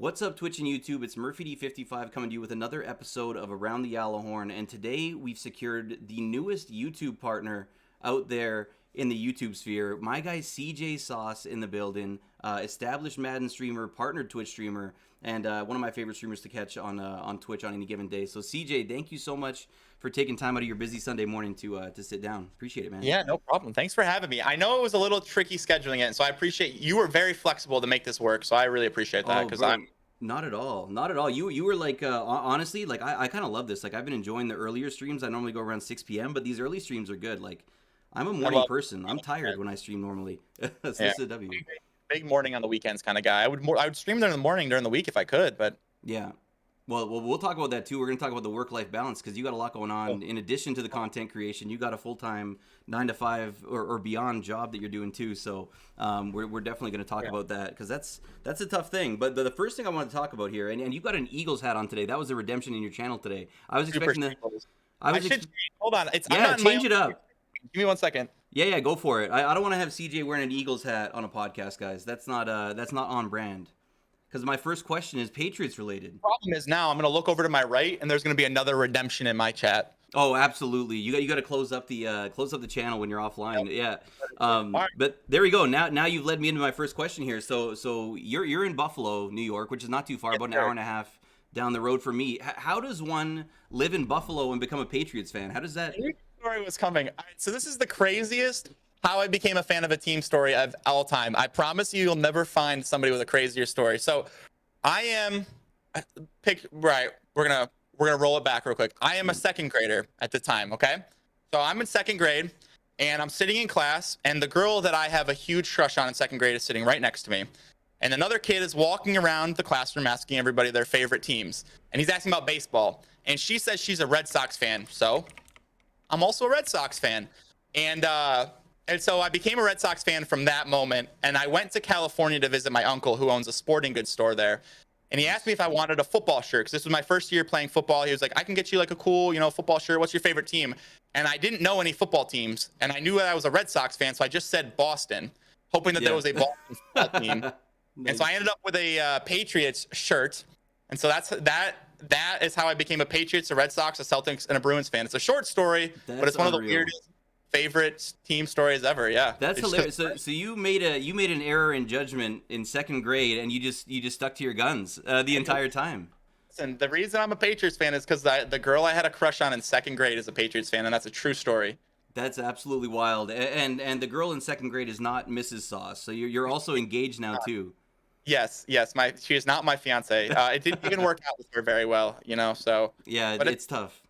What's up, Twitch and YouTube? It's MurphyD55 coming to you with another episode of Around the Gjallarhorn, and today we've secured the newest YouTube partner out there in the YouTube sphere. My guy CJSaucee in the building, established Madden streamer, partnered Twitch streamer, and one of my favorite streamers to catch on Twitch on any given day. So CJ, thank you so much for taking time out of your busy Sunday morning to sit down. Appreciate it, man. Yeah, no problem. Thanks for having me. I know it was a little tricky scheduling it, so I appreciate you were very flexible to make this work. So I really appreciate that Oh, because bro, I'm not at all, not at all. You were like, honestly, like I kind of love this. Like I've been enjoying the earlier streams. I normally go around 6 p.m., but these early streams are good. Like I'm a I morning love person. I'm tired when I stream normally. So this yeah, is a W. big morning on the weekends kind of guy. I would stream there in the morning during the week if I could, but Yeah. Well, we'll talk about that too. We're going to talk about the work-life balance because you got a lot going on. In addition to the content creation, you got a full-time 9 to 5 or beyond job that you're doing too. So we're definitely going to talk about that because that's a tough thing. But the first thing I want to talk about here, and you got an Eagles hat on today. That was a redemption in your channel today. I was super expecting the. singles. I was should change. Hold on. I'm yeah, not in my change it own- up. Give me 1 second. Yeah, go for it. I don't want to have CJ wearing an Eagles hat on a podcast, guys. That's not on brand. Because my first question is Patriots related. Problem is now I'm gonna look over to my right and there's gonna be another redemption in my chat. Oh, absolutely. You got to close up the channel when you're offline. Yeah. Right. But there we go. Now you've led me into my first question here. So you're in Buffalo, New York, which is not too far, about an hour and a half down the road from me. How does one live in Buffalo and become a Patriots fan? How does that? I knew the story was coming. All right, so this is the craziest how I became a fan of a team story of all time. I promise you'll never find somebody with a crazier story. So I am right. We're gonna roll it back real quick. I am a second grader at the time. Okay, so I'm in second grade and I'm sitting in class, and the girl that I have a huge crush on in second grade is sitting right next to me. And another kid is walking around the classroom asking everybody their favorite teams. And he's asking about baseball. And she says she's a Red Sox fan. So I'm also a Red Sox fan. And so I became a Red Sox fan from that moment. And I went to California to visit my uncle who owns a sporting goods store there. And he asked me if I wanted a football shirt because this was my first year playing football. He was like, I can get you like a cool, football shirt. What's your favorite team? And I didn't know any football teams. And I knew that I was a Red Sox fan. So I just said Boston, hoping that there was a Boston football team. Nice. And so I ended up with a Patriots shirt. And so that is how I became a Patriots, a Red Sox, a Celtics, and a Bruins fan. It's a short story, but it's one of the weirdest favorite team stories ever. Yeah, That's it's hilarious. So you made an error in judgment in second grade, and you just stuck to your guns the entire time. And the reason I'm a Patriots fan is because the girl I had a crush on in second grade is a Patriots fan, and that's a true story. That's absolutely wild. And the girl in second grade is not Mrs. Sauce, so you're also engaged now too. Yes. She is not my fiance. It didn't even work out with her very well, So yeah, but it's tough.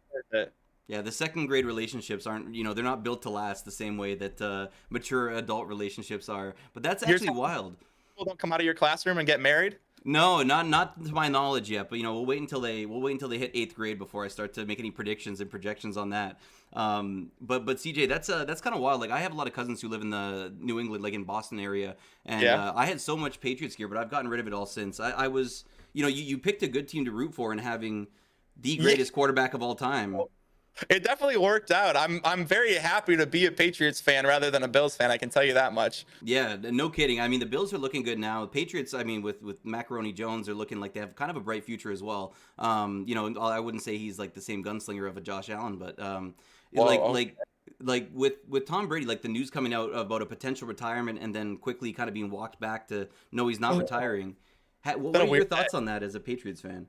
Yeah, the second grade relationships aren't, they're not built to last the same way that mature adult relationships are. But that's actually wild. People don't come out of your classroom and get married? No, not to my knowledge yet. But we'll wait until they hit 8th grade before I start to make any predictions and projections on that. But CJ, that's kind of wild. Like I have a lot of cousins who live in the New England, like in Boston area, and I had so much Patriots gear, but I've gotten rid of it all since. I was, you picked a good team to root for and having the greatest quarterback of all time. It definitely worked out. I'm very happy to be a Patriots fan rather than a Bills fan. I can tell you that much. Yeah, no kidding. I mean, the Bills are looking good now. The Patriots, I mean, with Macaroni Jones, are looking like they have kind of a bright future as well. I wouldn't say he's like the same gunslinger of a Josh Allen, but like with Tom Brady, like the news coming out about a potential retirement and then quickly kind of being walked back to no, he's not retiring. What are your thoughts on that as a Patriots fan?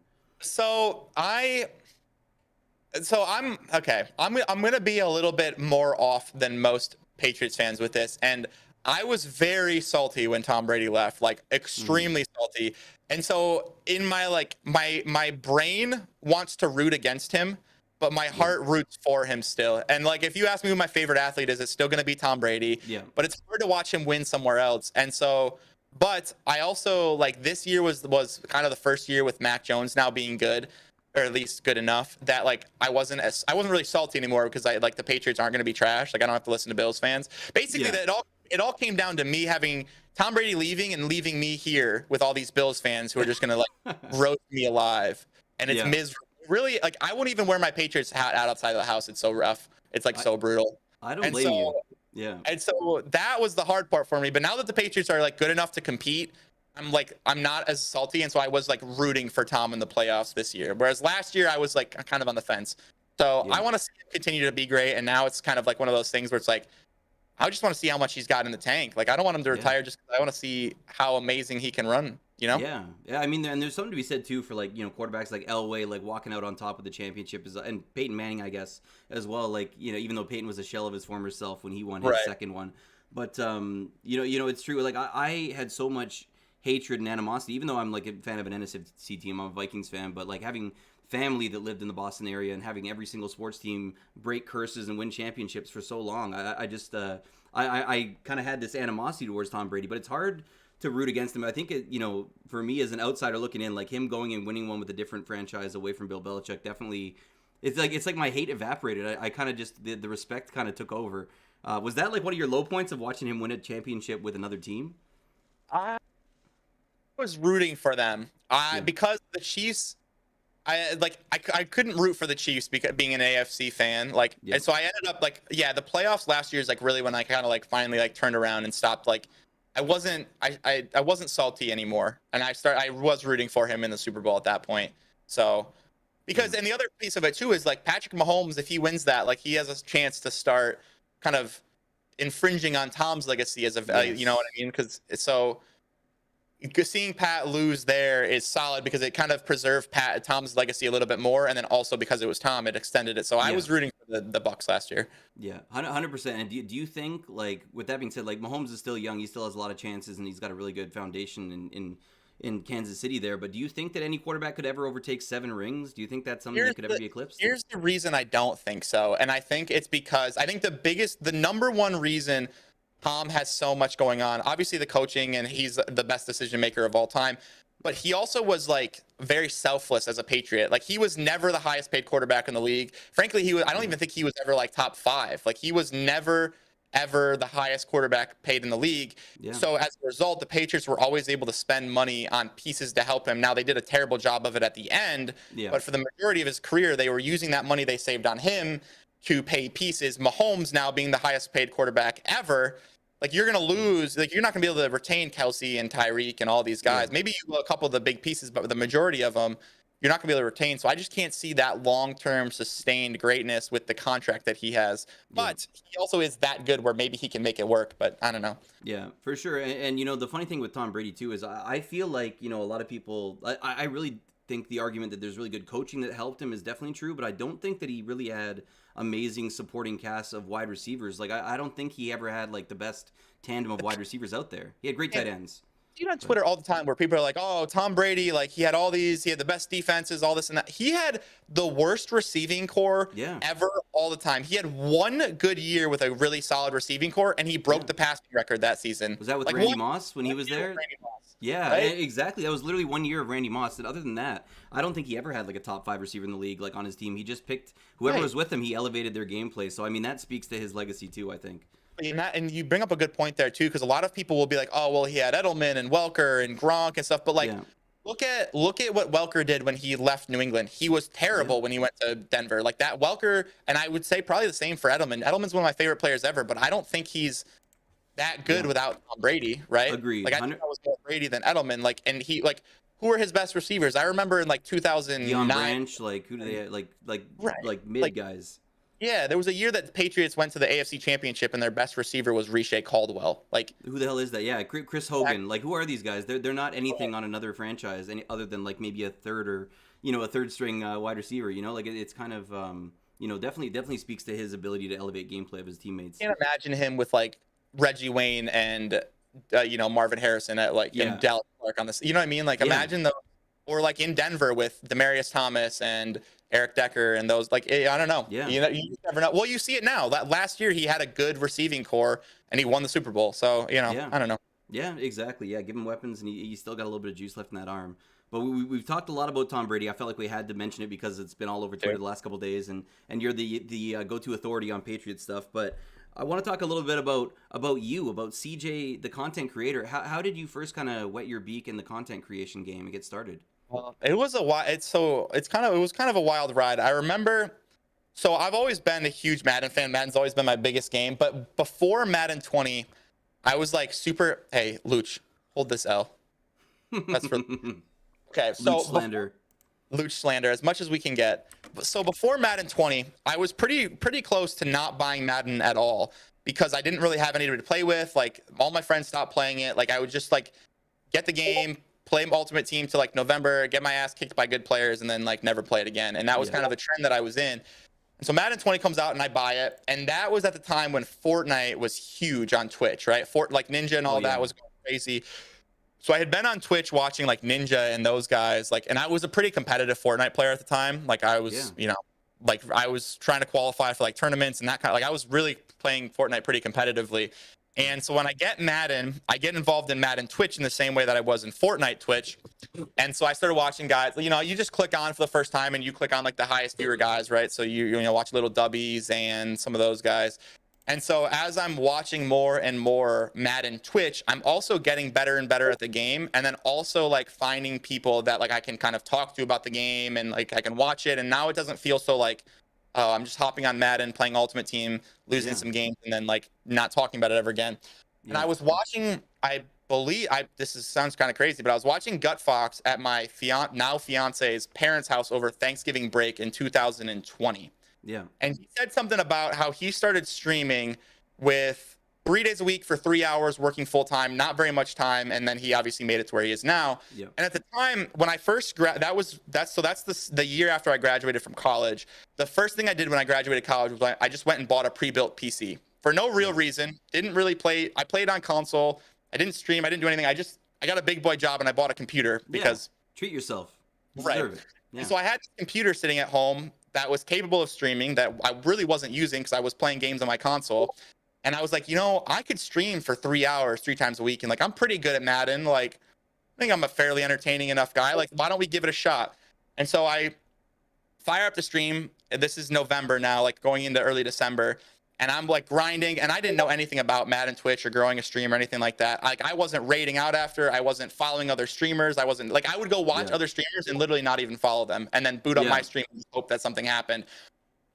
I'm okay. I'm gonna be a little bit more off than most Patriots fans with this, and I was very salty when Tom Brady left, like extremely salty. And so in my brain wants to root against him, but my heart roots for him still. And like if you ask me who my favorite athlete is, it's still gonna be Tom Brady. Yeah. But it's hard to watch him win somewhere else. And so, but I also like this year was kind of the first year with Mac Jones now being good, or at least good enough that like I wasn't really salty anymore because I like the Patriots aren't going to be trash. Like I don't have to listen to Bills fans. Basically, that it all came down to me having Tom Brady leaving and leaving me here with all these Bills fans who are just going to like roast me alive. And it's miserable. Really, like I won't even wear my Patriots hat out outside of the house. It's so rough. It's like so brutal. I don't blame you. Yeah. And so that was the hard part for me. But now that the Patriots are like good enough to compete, I'm not as salty, and so I was like rooting for Tom in the playoffs this year. Whereas last year I was like kind of on the fence. So Yeah. I want to see him continue to be great, and now it's kind of like one of those things where it's like I just want to see how much he's got in the tank. Like I don't want him to Yeah. retire just 'cause I want to see how amazing he can run. You know? Yeah, yeah. I mean, and there's something to be said too for like quarterbacks like Elway, like walking out on top of the championship is, and Peyton Manning, I guess, as well. Like even though Peyton was a shell of his former self when he won his Right. second one, but it's true. Like I had so much hatred and animosity, even though I'm like a fan of an NFC team. I'm a Vikings fan, but like having family that lived in the Boston area and having every single sports team break curses and win championships for so long, I just I kind of had this animosity towards Tom Brady, but it's hard to root against him. I think for me as an outsider looking in, like him going and winning one with a different franchise away from Bill Belichick, definitely, it's like my hate evaporated. I kind of just the respect kind of took over. Was that like one of your low points of watching him win a championship with another team? I was rooting for them. Yeah. Because the Chiefs, I couldn't root for the Chiefs because being an AFC fan. Yeah. And so I ended up the playoffs last year is like really when I kind of like finally like turned around and stopped I wasn't salty anymore, and I was rooting for him in the Super Bowl at that point. So and the other piece of it too is like Patrick Mahomes, if he wins that, like he has a chance to start kind of infringing on Tom's legacy as you know what I mean? Because seeing Pat lose there is solid because it kind of preserved Tom's legacy a little bit more, and then also because it was Tom, it extended it. So I was rooting for the Bucks last year. Yeah, 100%. And do you think, like, with that being said, like Mahomes is still young, he still has a lot of chances, and he's got a really good foundation in Kansas City there. But do you think that any quarterback could ever overtake 7 rings? Do you think that's something that could ever be eclipsed? Here's the reason I don't think so, and I think it's because I think the number one reason Tom has so much going on. Obviously, the coaching, and he's the best decision maker of all time. But he also was like very selfless as a Patriot. Like he was never the highest paid quarterback in the league. Frankly, I don't even think he was ever like top 5. Like he was never ever the highest quarterback paid in the league. Yeah. So as a result, the Patriots were always able to spend money on pieces to help him. Now they did a terrible job of it at the end, but for the majority of his career, they were using that money they saved on him to pay pieces. Mahomes now being the highest paid quarterback ever, like you're gonna lose, like you're not gonna be able to retain Kelsey and Tyreek and all these guys. Maybe a couple of the big pieces, but the majority of them, you're not gonna be able to retain. So I just can't see that long-term sustained greatness with the contract that he has. But he also is that good where maybe he can make it work. But I don't know. Yeah, for sure. And the funny thing with Tom Brady too is I feel like a lot of people. I really think the argument that there's really good coaching that helped him is definitely true, but I don't think that he really had amazing supporting cast of wide receivers. Like I don't think he ever had like the best tandem of wide receivers out there. He had great tight ends. You on Twitter all the time where people are like, "Oh, Tom Brady, like he had the best defenses, all this and that." He had the worst receiving core ever all the time. He had one good year with a really solid receiving core, and he broke the passing record that season. Was that with Randy Moss when he was there? Yeah, right? Exactly. That was literally 1 year of Randy Moss. And other than that, I don't think he ever had like a top 5 receiver in the league like on his team. He just picked whoever was with him. He elevated their gameplay. So I mean, that speaks to his legacy too, I think. And you bring up a good point there too, because a lot of people will be like, "Oh, well, he had Edelman and Welker and Gronk and stuff," but like, look at what Welker did when he left New England. He was terrible when he went to Denver. Like that Welker, and I would say probably the same for Edelman. Edelman's one of my favorite players ever, but I don't think he's that good without Tom Brady, right? Agreed. Like I think I was more Brady than Edelman. Like, and he like. Who are his best receivers? I remember in like 2009. Deion Branch, like who do they like mid guys? Yeah, there was a year that the Patriots went to the AFC Championship and their best receiver was Riche Caldwell. Like who the hell is that? Yeah, Chris Hogan. Like who are these guys? They're not anything on another franchise any other than like maybe a third or a third string wide receiver. Like it's kind of definitely speaks to his ability to elevate gameplay of his teammates. I can't imagine him with like Reggie Wayne and Marvin Harrison at and Dallas Clark on this. You know what I mean? Like imagine those, or like in Denver with Demaryius Thomas and Eric Decker and those. Like I don't know. Yeah. You just never know. Well, you see it now. That last year he had a good receiving core and he won the Super Bowl. So I don't know. Yeah, exactly. Yeah, give him weapons and he still got a little bit of juice left in that arm. But we've talked a lot about Tom Brady. I felt like we had to mention it because it's been all over Twitter the last couple of days, and you're the go-to authority on Patriot stuff. But I want to talk a little bit about you, about CJ, the content creator. How did you first kind of wet your beak in the content creation game and get started? Well, it was kind of a wild ride. I remember. So I've always been a huge Madden fan. Madden's always been my biggest game. But before Madden 20, I was like super. Hey, Luch, hold this L. That's for okay. Luch So slander. Luch slander as much as we can get. So before Madden 20, I was pretty close to not buying Madden at all because I didn't really have anybody to play with. Like all my friends stopped playing it. Like I would just like get the game, play Ultimate Team to like November, get my ass kicked by good players, and then like never play it again. And that was Yeah. kind of the trend that I was in. And so Madden 20 comes out and I buy it, and that was at the time when Fortnite was huge on Twitch, right? Like Ninja and all that was going crazy. So I had been on Twitch watching like Ninja and those guys, like, and I was a pretty competitive Fortnite player at the time. Like I was, like I was trying to qualify for like tournaments and that kind of like I was really playing Fortnite pretty competitively. And so when I get Madden, I get involved in Madden Twitch in the same way that I was in Fortnite Twitch. And so I started watching guys, you just click on for the first time and you click on like the highest viewer guys, right? So you watch Little Dubbies and some of those guys. And so as I'm watching more and more Madden Twitch, I'm also getting better and better at the game. And then also like finding people that like I can kind of talk to about the game and like I can watch it. And now it doesn't feel so like, oh, I'm just hopping on Madden, playing Ultimate Team, losing some games, and then like not talking about it ever again. Yeah. And I was watching, I believe, sounds kind of crazy, but I was watching Gut Fox at my now fiance's parents' house over Thanksgiving break in 2020. Yeah. And he said something about how he started streaming with 3 days a week for 3 hours, working full time, not very much time, and then he obviously made it to where he is now. Yeah. And at the time when I first that's the year after I graduated from college. The first thing I did when I graduated college was I just went and bought a pre-built PC for no real reason. Didn't really play. I played on console. I didn't stream. I didn't do anything. I got a big boy job and I bought a computer because treat yourself. You right. deserve it. Yeah. So I had this computer sitting at home that was capable of streaming that I really wasn't using because I was playing games on my console. And I was like, I could stream for 3 hours, 3 times a week. And like, I'm pretty good at Madden. Like, I think I'm a fairly entertaining enough guy. Like, why don't we give it a shot? And so I fire up the stream. This is November now, like going into early December. And I'm like grinding, and I didn't know anything about Madden Twitch or growing a stream or anything like that. Like I wasn't rating out after. I wasn't following other streamers. I wasn't like I would go watch other streamers and literally not even follow them, and then boot up my stream and hope that something happened.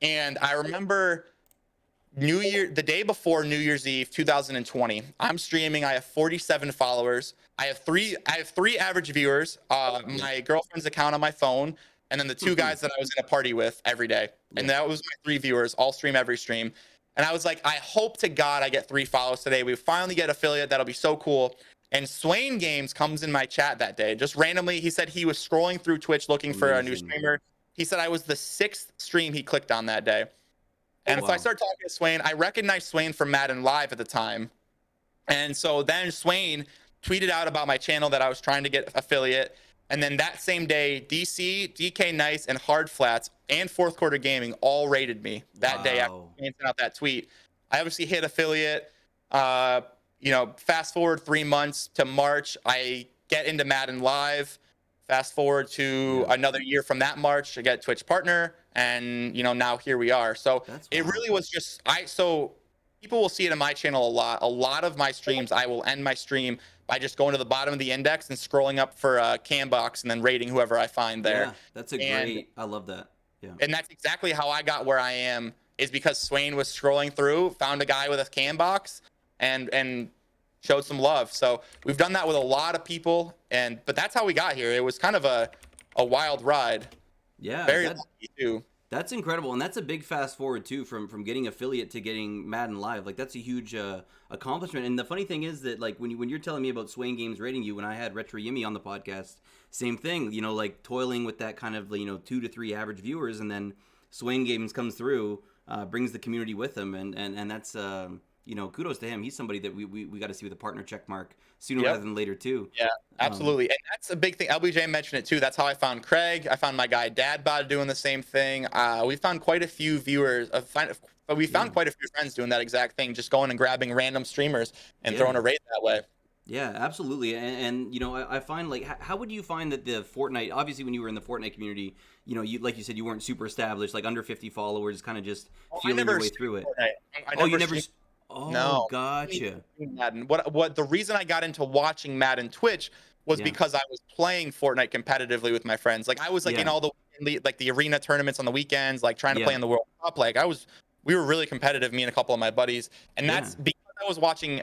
And I remember the day before New Year's Eve, 2020. I'm streaming. I have 47 followers. I have three average viewers. My girlfriend's account on my phone, and then the 2 guys that I was in a party with every day. And that was my 3 viewers. All stream every stream. And I was like, I hope to God I get 3 follows today. We finally get affiliate. That'll be so cool. And Swain Games comes in my chat that day. Just randomly, he said he was scrolling through Twitch looking for a new streamer. He said I was the 6th stream he clicked on that day. And so I started talking to Swain. I recognized Swain from Madden Live at the time. And so then Swain tweeted out about my channel that I was trying to get affiliate. And then that same day, DC, DK Nice, and Hard Flats and Fourth Quarter Gaming all rated me that day after sent out that tweet. I obviously hit affiliate. Fast forward 3 months to March, I get into Madden Live. Fast forward to another year from that March, I get Twitch partner, and now here we are. So it really was just so people will see it in my channel a lot. A lot of my streams, I will end my stream by just going to the bottom of the index and scrolling up for a cam box and then rating whoever I find there. Yeah, that's great. I love that. Yeah. And that's exactly how I got where I am, is because Swain was scrolling through, found a guy with a cam box, and showed some love. So we've done that with a lot of people, but that's how we got here. It was kind of a wild ride. Yeah. Very lucky too. That's incredible, and that's a big fast forward too from getting affiliate to getting Madden Live. Like that's a huge accomplishment. And the funny thing is that like when you're telling me about Swain Games rating you, when I had Retro Yimmy on the podcast, same thing. Like toiling with that kind of 2 to 3 average viewers, and then Swain Games comes through, brings the community with him, and that's kudos to him. He's somebody that we got to see with a partner check mark sooner rather than later too. Yeah, absolutely. And that's a big thing. LBJ mentioned it too. That's how I found Craig. I found my guy Dadbot doing the same thing. We found quite a few viewers. We found quite a few friends doing that exact thing, just going and grabbing random streamers and throwing a raid that way. Yeah, absolutely. And I find like how would you find that the Fortnite, obviously when you were in the Fortnite community, you like you said, you weren't super established, like under 50 followers, kind of just feeling your way through it. You never. Oh, no. Gotcha. Madden. What the reason I got into watching Madden Twitch was because I was playing Fortnite competitively with my friends. Like I was like in all the arena tournaments on the weekends, like trying to play in the World Cup. Like we were really competitive, me and a couple of my buddies, and that's because I was watching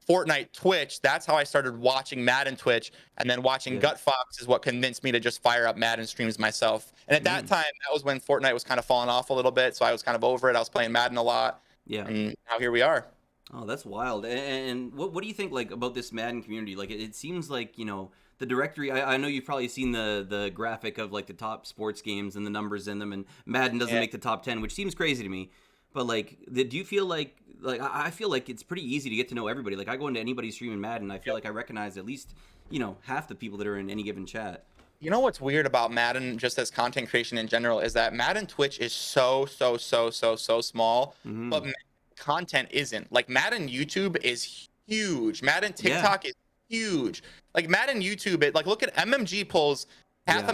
Fortnite Twitch, that's how I started watching Madden Twitch, and then watching Yeah. Gut Fox is what convinced me to just fire up Madden streams myself. And at that time, that was when Fortnite was kind of falling off a little bit, so I was kind of over it. I was playing Madden a lot, Yeah. and now here we are. Oh, that's wild. And what do you think like about this Madden community? Like it seems like, the directory, I know you've probably seen the graphic of like the top sports games and the numbers in them, and Madden doesn't make the top 10, which seems crazy to me. But like, do you feel like I feel like it's pretty easy to get to know everybody. Like I go into anybody's stream in Madden, I feel like I recognize at least, half the people that are in any given chat. You know what's weird about Madden, just as content creation in general, is that Madden Twitch is so small, but Madden content isn't. Like Madden YouTube is huge. Madden TikTok is huge. Like Madden YouTube, look at MMG pulls half a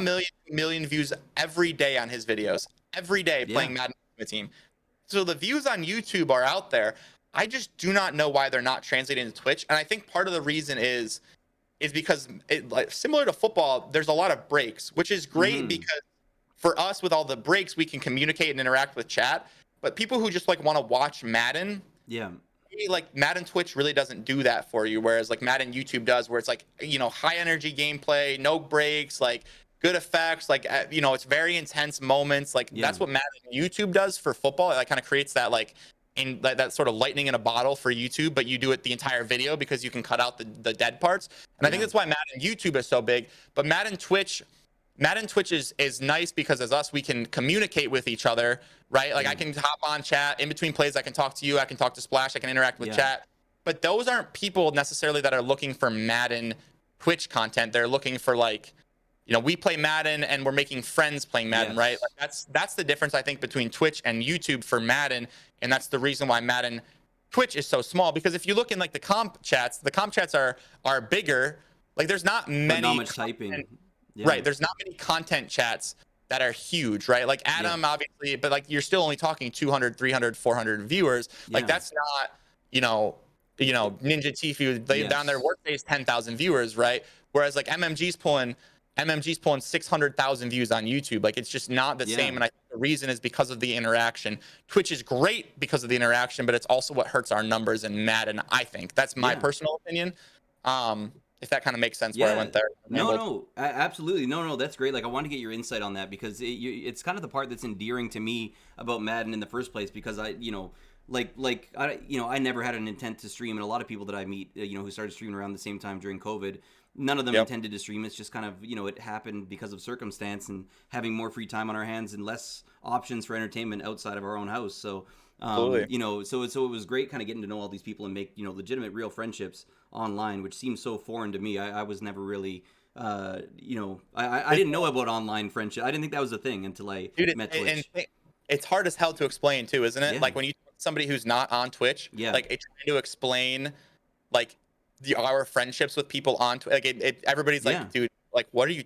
million views every day on his videos. Every day playing Madden Ultimate Team. So the views on YouTube are out there. I just do not know why they're not translating to Twitch. And I think part of the reason is because similar to football, there's a lot of breaks, which is great because for us with all the breaks, we can communicate and interact with chat. But people who just want to watch Madden, Madden Twitch really doesn't do that for you. Whereas Madden YouTube does, where it's high energy gameplay, no breaks, good effects, it's very intense moments. That's what Madden YouTube does for football. It kind of creates that that sort of lightning in a bottle for YouTube, but you do it the entire video because you can cut out the dead parts. And I think that's why Madden YouTube is so big. But Madden Twitch is nice because as us, we can communicate with each other, right? I can hop on chat in between plays. I can talk to you. I can talk to Splash. I can interact with chat. But those aren't people necessarily that are looking for Madden Twitch content. They're looking for we play Madden and we're making friends playing Madden, right? That's the difference I think between Twitch and YouTube for Madden, and that's the reason why Madden Twitch is so small. Because if you look in the comp chats are bigger. There's not many. But not much typing. Right. There's not many content chats that are huge, right? Adam, obviously, but you're still only talking 200, 300, 400 viewers. That's not, Ninja Tfue down there workdays 10,000 viewers, right? Whereas MMG's pulling 600,000 views on YouTube. It's just not the same. And I think the reason is because of the interaction. Twitch is great because of the interaction, but it's also what hurts our numbers in Madden, I think. That's my personal opinion. If that kind of makes sense where I went there. No, absolutely. No, that's great. I want to get your insight on that because it's kind of the part that's endearing to me about Madden in the first place because I never had an intent to stream, and a lot of people that I meet, who started streaming around the same time during COVID, none of them intended to stream. It's just kind of, it happened because of circumstance and having more free time on our hands and less options for entertainment outside of our own house. So, so it was great kind of getting to know all these people and make, legitimate real friendships online, which seems so foreign to me. I was never really, I didn't know about online friendship. I didn't think that was a thing until I met Twitch. And it's hard as hell to explain too, isn't it? Yeah. When you somebody who's not on Twitch, trying to explain our friendships with people on Twitch, everybody's dude, what are you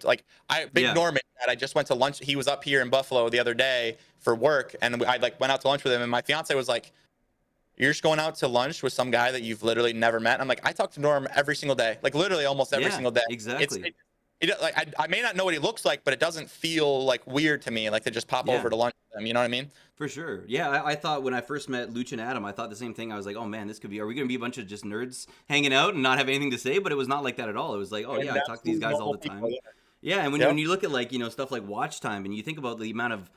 Norman that I just went to lunch. He was up here in Buffalo the other day for work, and I went out to lunch with him, and my fiance was like, "You're just going out to lunch with some guy that you've literally never met?" I'm like, "I talk to Norm every single day, literally almost every single day." Exactly. I may not know what he looks like, but it doesn't feel weird to me, to just pop over to lunch with him. You know what I mean? For sure. Yeah, I thought when I first met Luch and Adam, I thought the same thing. I was like, oh man, are we going to be a bunch of just nerds hanging out and not have anything to say? But it was not like that at all. It was like, oh yeah, I talk to these guys all the time. Yeah, and when you look at stuff like watch time, and you think about the amount of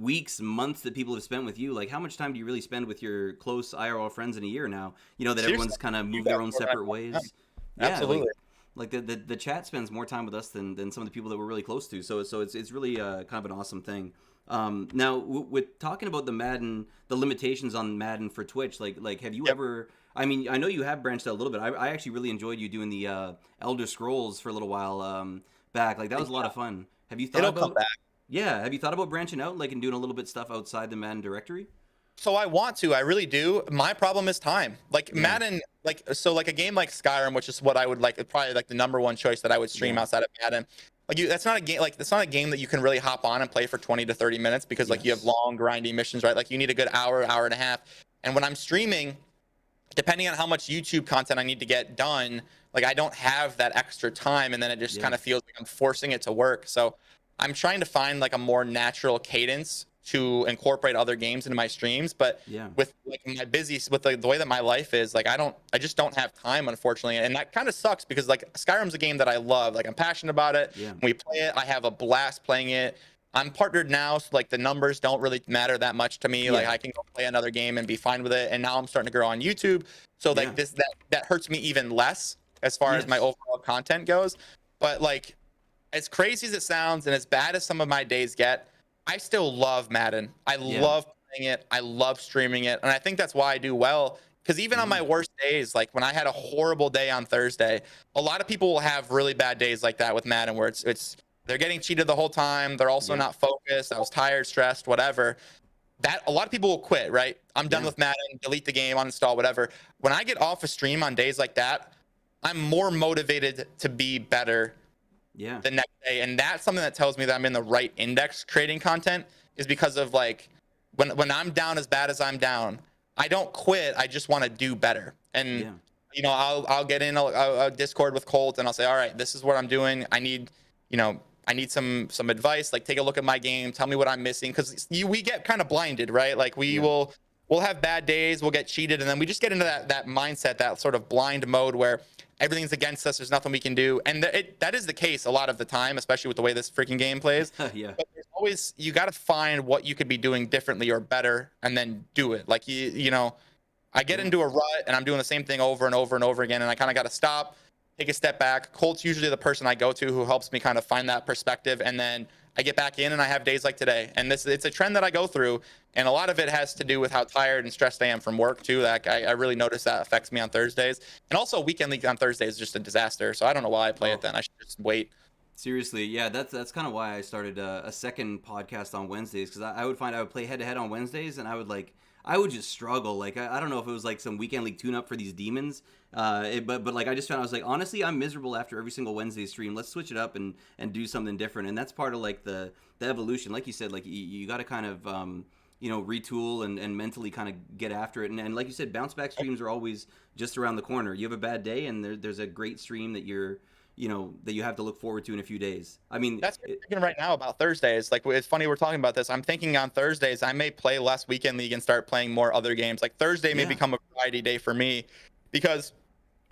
weeks, months that people have spent with you, how much time do you really spend with your close IRL friends in a year now? That everyone's kind of moved their own separate ways. Absolutely. The chat spends more time with us than some of the people that we're really close to. So it's really kind of an awesome thing. Now with talking about the limitations on Madden for Twitch, have you ever? I mean, I know you have branched out a little bit. I actually really enjoyed you doing the Elder Scrolls for a little while back. That was a lot of fun. Have you thought about? Come back. Yeah, have you thought about branching out, and doing a little bit stuff outside the Madden directory? So I want to, I really do. My problem is time. Madden, a game like Skyrim, which is what I would probably the number one choice that I would stream outside of Madden. That's not a game. That's not a game that you can really hop on and play for 20 to 30 minutes because you have long grinding missions, right? You need a good hour and a half. And when I'm streaming, depending on how much YouTube content I need to get done, I don't have that extra time, and then it just kind of feels like I'm forcing it to work. So I'm trying to find a more natural cadence to incorporate other games into my streams, but Yeah. with like my busy with the way that my life is, like I just don't have time, unfortunately, and that kind of sucks because like Skyrim's a game that I love, like I'm passionate about it. Yeah. When we play it, I have a blast playing it. I'm partnered now, so like the numbers don't really matter that much to me. Like Yeah. I can go play another game and be fine with it. And now I'm starting to grow on YouTube, so Yeah. like that hurts me even less as far as my Yes. overall content goes. But like, as crazy as it sounds, and as bad as some of my days get, I still love Madden. I Yeah. love playing it. I love streaming it, and I think that's why I do well. Because even on my worst days, like when I had a horrible day on Thursday, a lot of people will have really bad days like that with Madden, where it's they're getting cheated the whole time. They're also Yeah. not focused. I was tired, stressed, whatever. That a lot of people will quit, right? I'm done Yeah. with Madden, delete the game, uninstall, whatever. When I get off a stream on days like that, I'm more motivated to be better Yeah. the next day. And that's something that tells me that I'm in the right index creating content, is because of like when I'm down as bad as I'm down, I don't quit. I just want to do better. And Yeah. you know, I'll get in a Discord with Colt and I'll say, all right, this is what I'm doing. I need, you know, I need some advice. Like, take a look at my game. Tell me what I'm missing, because we get kind of blinded, right? Like Yeah. we'll have bad days, we'll get cheated, and then we just get into that mindset, that sort of blind mode where everything's against us. There's nothing we can do, and that is the case a lot of the time, especially with the way this freaking game plays. Yeah. But there's always, you got to find what you could be doing differently or better, and then do it. Like you know, I get Yeah. into a rut and I'm doing the same thing over and over and over again, and I kind of got to stop, take a step back. Colt's usually the person I go to who helps me kind of find that perspective, and then I get back in and I have days like today. And it's a trend that I go through, and a lot of it has to do with how tired and stressed I am from work too. That I really notice that affects me on Thursdays. And also weekend league on Thursdays is just a disaster. So I don't know why I play it then. I should just wait. Seriously, yeah, that's kind of why I started a second podcast on Wednesdays, because I would find I would play head to head on Wednesdays, and I would just struggle. Like I don't know if it was like some weekend league tune up for these demons, but like I just found I was like, honestly, I'm miserable after every single Wednesday stream. Let's switch it up and do something different, and that's part of like the evolution. Like you said, like you got to kind of you know, retool and mentally kind of get after it, and like you said, bounce back streams are always just around the corner. You have a bad day, and there's a great stream that you have to look forward to in a few days. I mean, That's what I'm thinking right now about Thursdays. Like, it's funny we're talking about this. I'm thinking on Thursdays I may play less weekend league and start playing more other games. Like Thursday may Yeah. become a variety day for me, because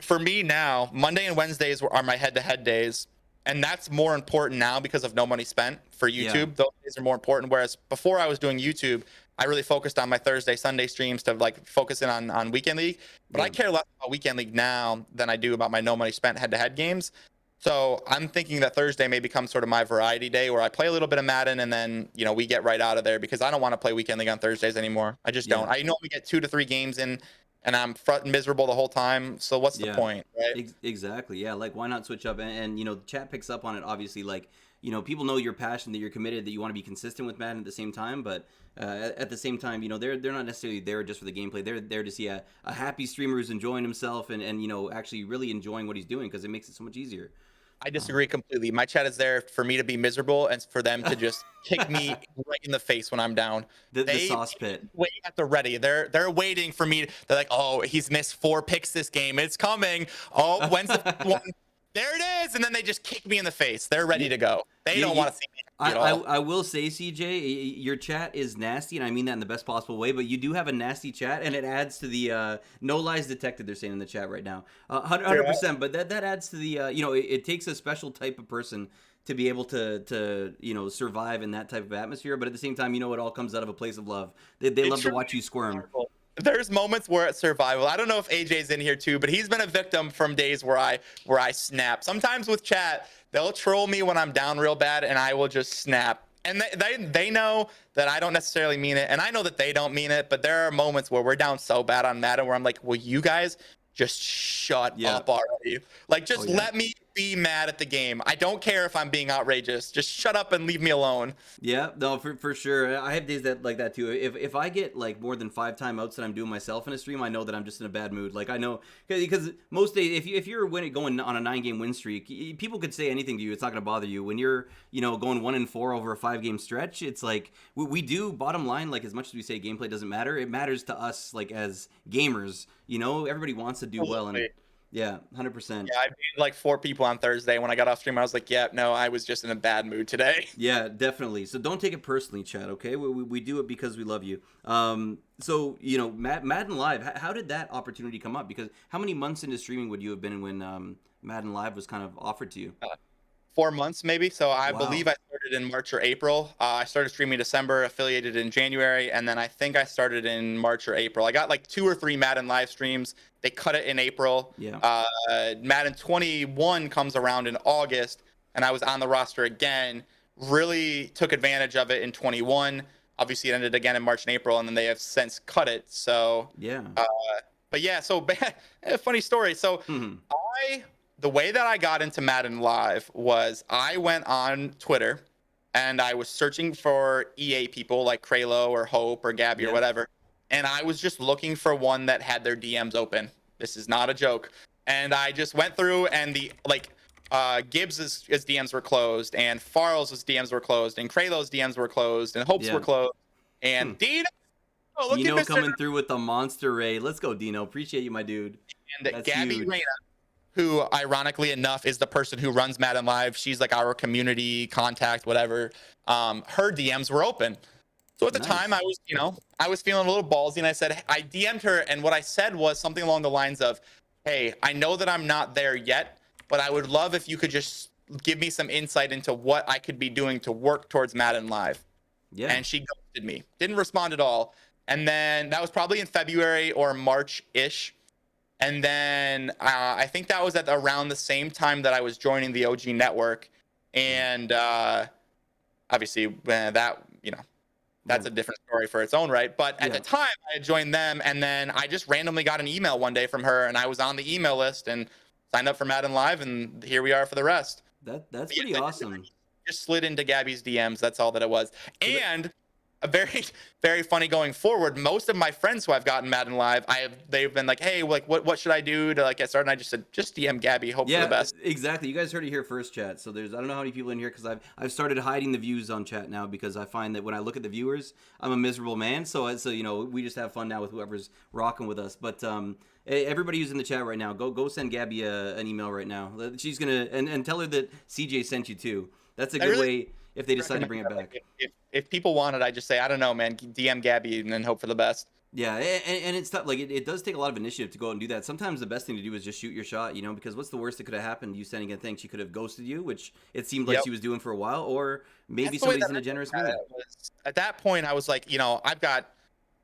for me now, Monday and Wednesdays are my head-to-head days, and that's more important now because of no money spent for YouTube. Yeah. Those days are more important. Whereas before I was doing YouTube, I really focused on my Thursday, Sunday streams to like focus in on weekend league. But I Yeah. care less about weekend league now than I do about my no money spent head-to-head games. So I'm thinking that Thursday may become sort of my variety day, where I play a little bit of Madden and then, you know, we get right out of there, because I don't want to play weekend league on Thursdays anymore. I just don't. Yeah. I normally get 2 to 3 games in, and I'm front miserable the whole time. So what's the Yeah. point, right? Exactly. Yeah. Like, why not switch up? And you know, the chat picks up on it. Obviously, like, you know, people know you're passionate, that you're committed, that you want to be consistent with Madden at the same time. But at the same time, you know, they're not necessarily there just for the gameplay. They're there to see a happy streamer who's enjoying himself and you know, actually really enjoying what he's doing, because it makes it so much easier. I disagree completely. My chat is there for me to be miserable and for them to just kick me right in the face when I'm down. The sauce pit. Wait at the ready. They're waiting for me. They're like, oh, he's missed 4 picks this game. It's coming. Oh, when's the one? There it is. And then they just kick me in the face. They're ready to go. They don't want to see me at all. I will say, CJ, your chat is nasty, and I mean that in the best possible way, but you do have a nasty chat, and it adds to the no lies detected, they're saying in the chat right now. 100%, but that adds to the, you know, it takes a special type of person to be able to you know, survive in that type of atmosphere, but at the same time, you know, it all comes out of a place of love. They love to watch you squirm. There's moments where it's survival. I don't know if AJ's in here too, but he's been a victim from days where I snap. Sometimes with chat, they'll troll me when I'm down real bad, and I will just snap. And they know that I don't necessarily mean it, and I know that they don't mean it. But there are moments where we're down so bad on Madden where I'm like, will you guys just shut up already? Like, just let me be mad at the game. I don't care if I'm being outrageous. Just shut up and leave me alone. Yeah, no, for sure. I have days like that too. If I get like more than 5 timeouts that I'm doing myself in a stream, I know that I'm just in a bad mood. Like, I know, because most days, if you're going on a 9-game win streak, people could say anything to you. It's not going to bother you. When you're, you know, going 1-4 over a 5-game stretch, it's like we do, bottom line, like, as much as we say gameplay doesn't matter, it matters to us, like, as gamers. You know, everybody wants to do well, and Yeah, 100%. Yeah, I made like 4 people on Thursday. When I got off stream, I was like, yeah, no, I was just in a bad mood today. Yeah, definitely. So don't take it personally, Chad. Okay, we do it because we love you. So Madden Live. How did that opportunity come up? Because how many months into streaming would you have been when Madden Live was kind of offered to you? 4 months maybe. So I Wow. believe I started in March or April. I started streaming December, affiliated in January, and then I think I started in March or April. I got like 2 or 3 Madden live streams. They cut it in April. Yeah. Madden 21 comes around in August, and I was on the roster again. Really took advantage of it in 21. Obviously, it ended again in March and April, and then they have since cut it. So, Yeah. uh, but yeah, so funny story. So Hmm. I the way that I got into Madden Live was I went on Twitter and I was searching for EA people like Kralo or Hope or Gabby or Yeah. whatever. And I was just looking for one that had their DMs open. This is not a joke. And I just went through and Gibbs's DMs were closed and Farl's DMs were closed and Kralo's DMs were closed and Hope's were Yeah. closed. Hmm. And Dino, oh, look at Dino Mr. coming through with the monster raid. Let's go, Dino. Appreciate you, my dude. and That's Gabby huge. who ironically enough is the person who runs Madden Live. She's like our community contact, whatever. Her DMs were open. So at the time Nice. I was feeling a little ballsy and I DM'd her and what I said was something along the lines of, hey, I know that I'm not there yet, but I would love if you could just give me some insight into what I could be doing to work towards Madden Live. Yeah. And she ghosted me, didn't respond at all. And then that was probably in February or March-ish. And then I think that was at around the same time that I was joining the OG network. And obviously, that's Yeah. a different story for its own right. But at the Yeah. time, I had joined them. And then I just randomly got an email one day from her. And I was on the email list and signed up for Madden Live. And here we are for the rest. That's But yeah, pretty I awesome. just slid into Gabby's DMs. That's all that it was. So that, And a very, very funny going forward. Most of my friends who I've gotten Madden Live, they've been like, hey, like what should I do to like get started? And I just said, just DM Gabby, hope for the yeah, best. exactly. You guys heard it here first, chat. So I don't know how many people in here because I've started hiding the views on chat now because I find that when I look at the viewers, I'm a miserable man. So we just have fun now with whoever's rocking with us. But everybody who's in the chat right now, go send Gabby an email right now. She's gonna and tell her that CJ sent you too. That's a I good really way if they decide to recommend bring it that. back. Like, if people want it, I just say, I don't know, man, DM Gabby and then hope for the best. Yeah, and it's tough. Like it does take a lot of initiative to go out and do that. Sometimes the best thing to do is just shoot your shot, because what's the worst that could have happened? You sending a thing, she could have ghosted you, which it seemed like Yep. she was doing for a while, or maybe That's the way somebody's that in a I generous looked at mood. it. At that point, I was like, I've got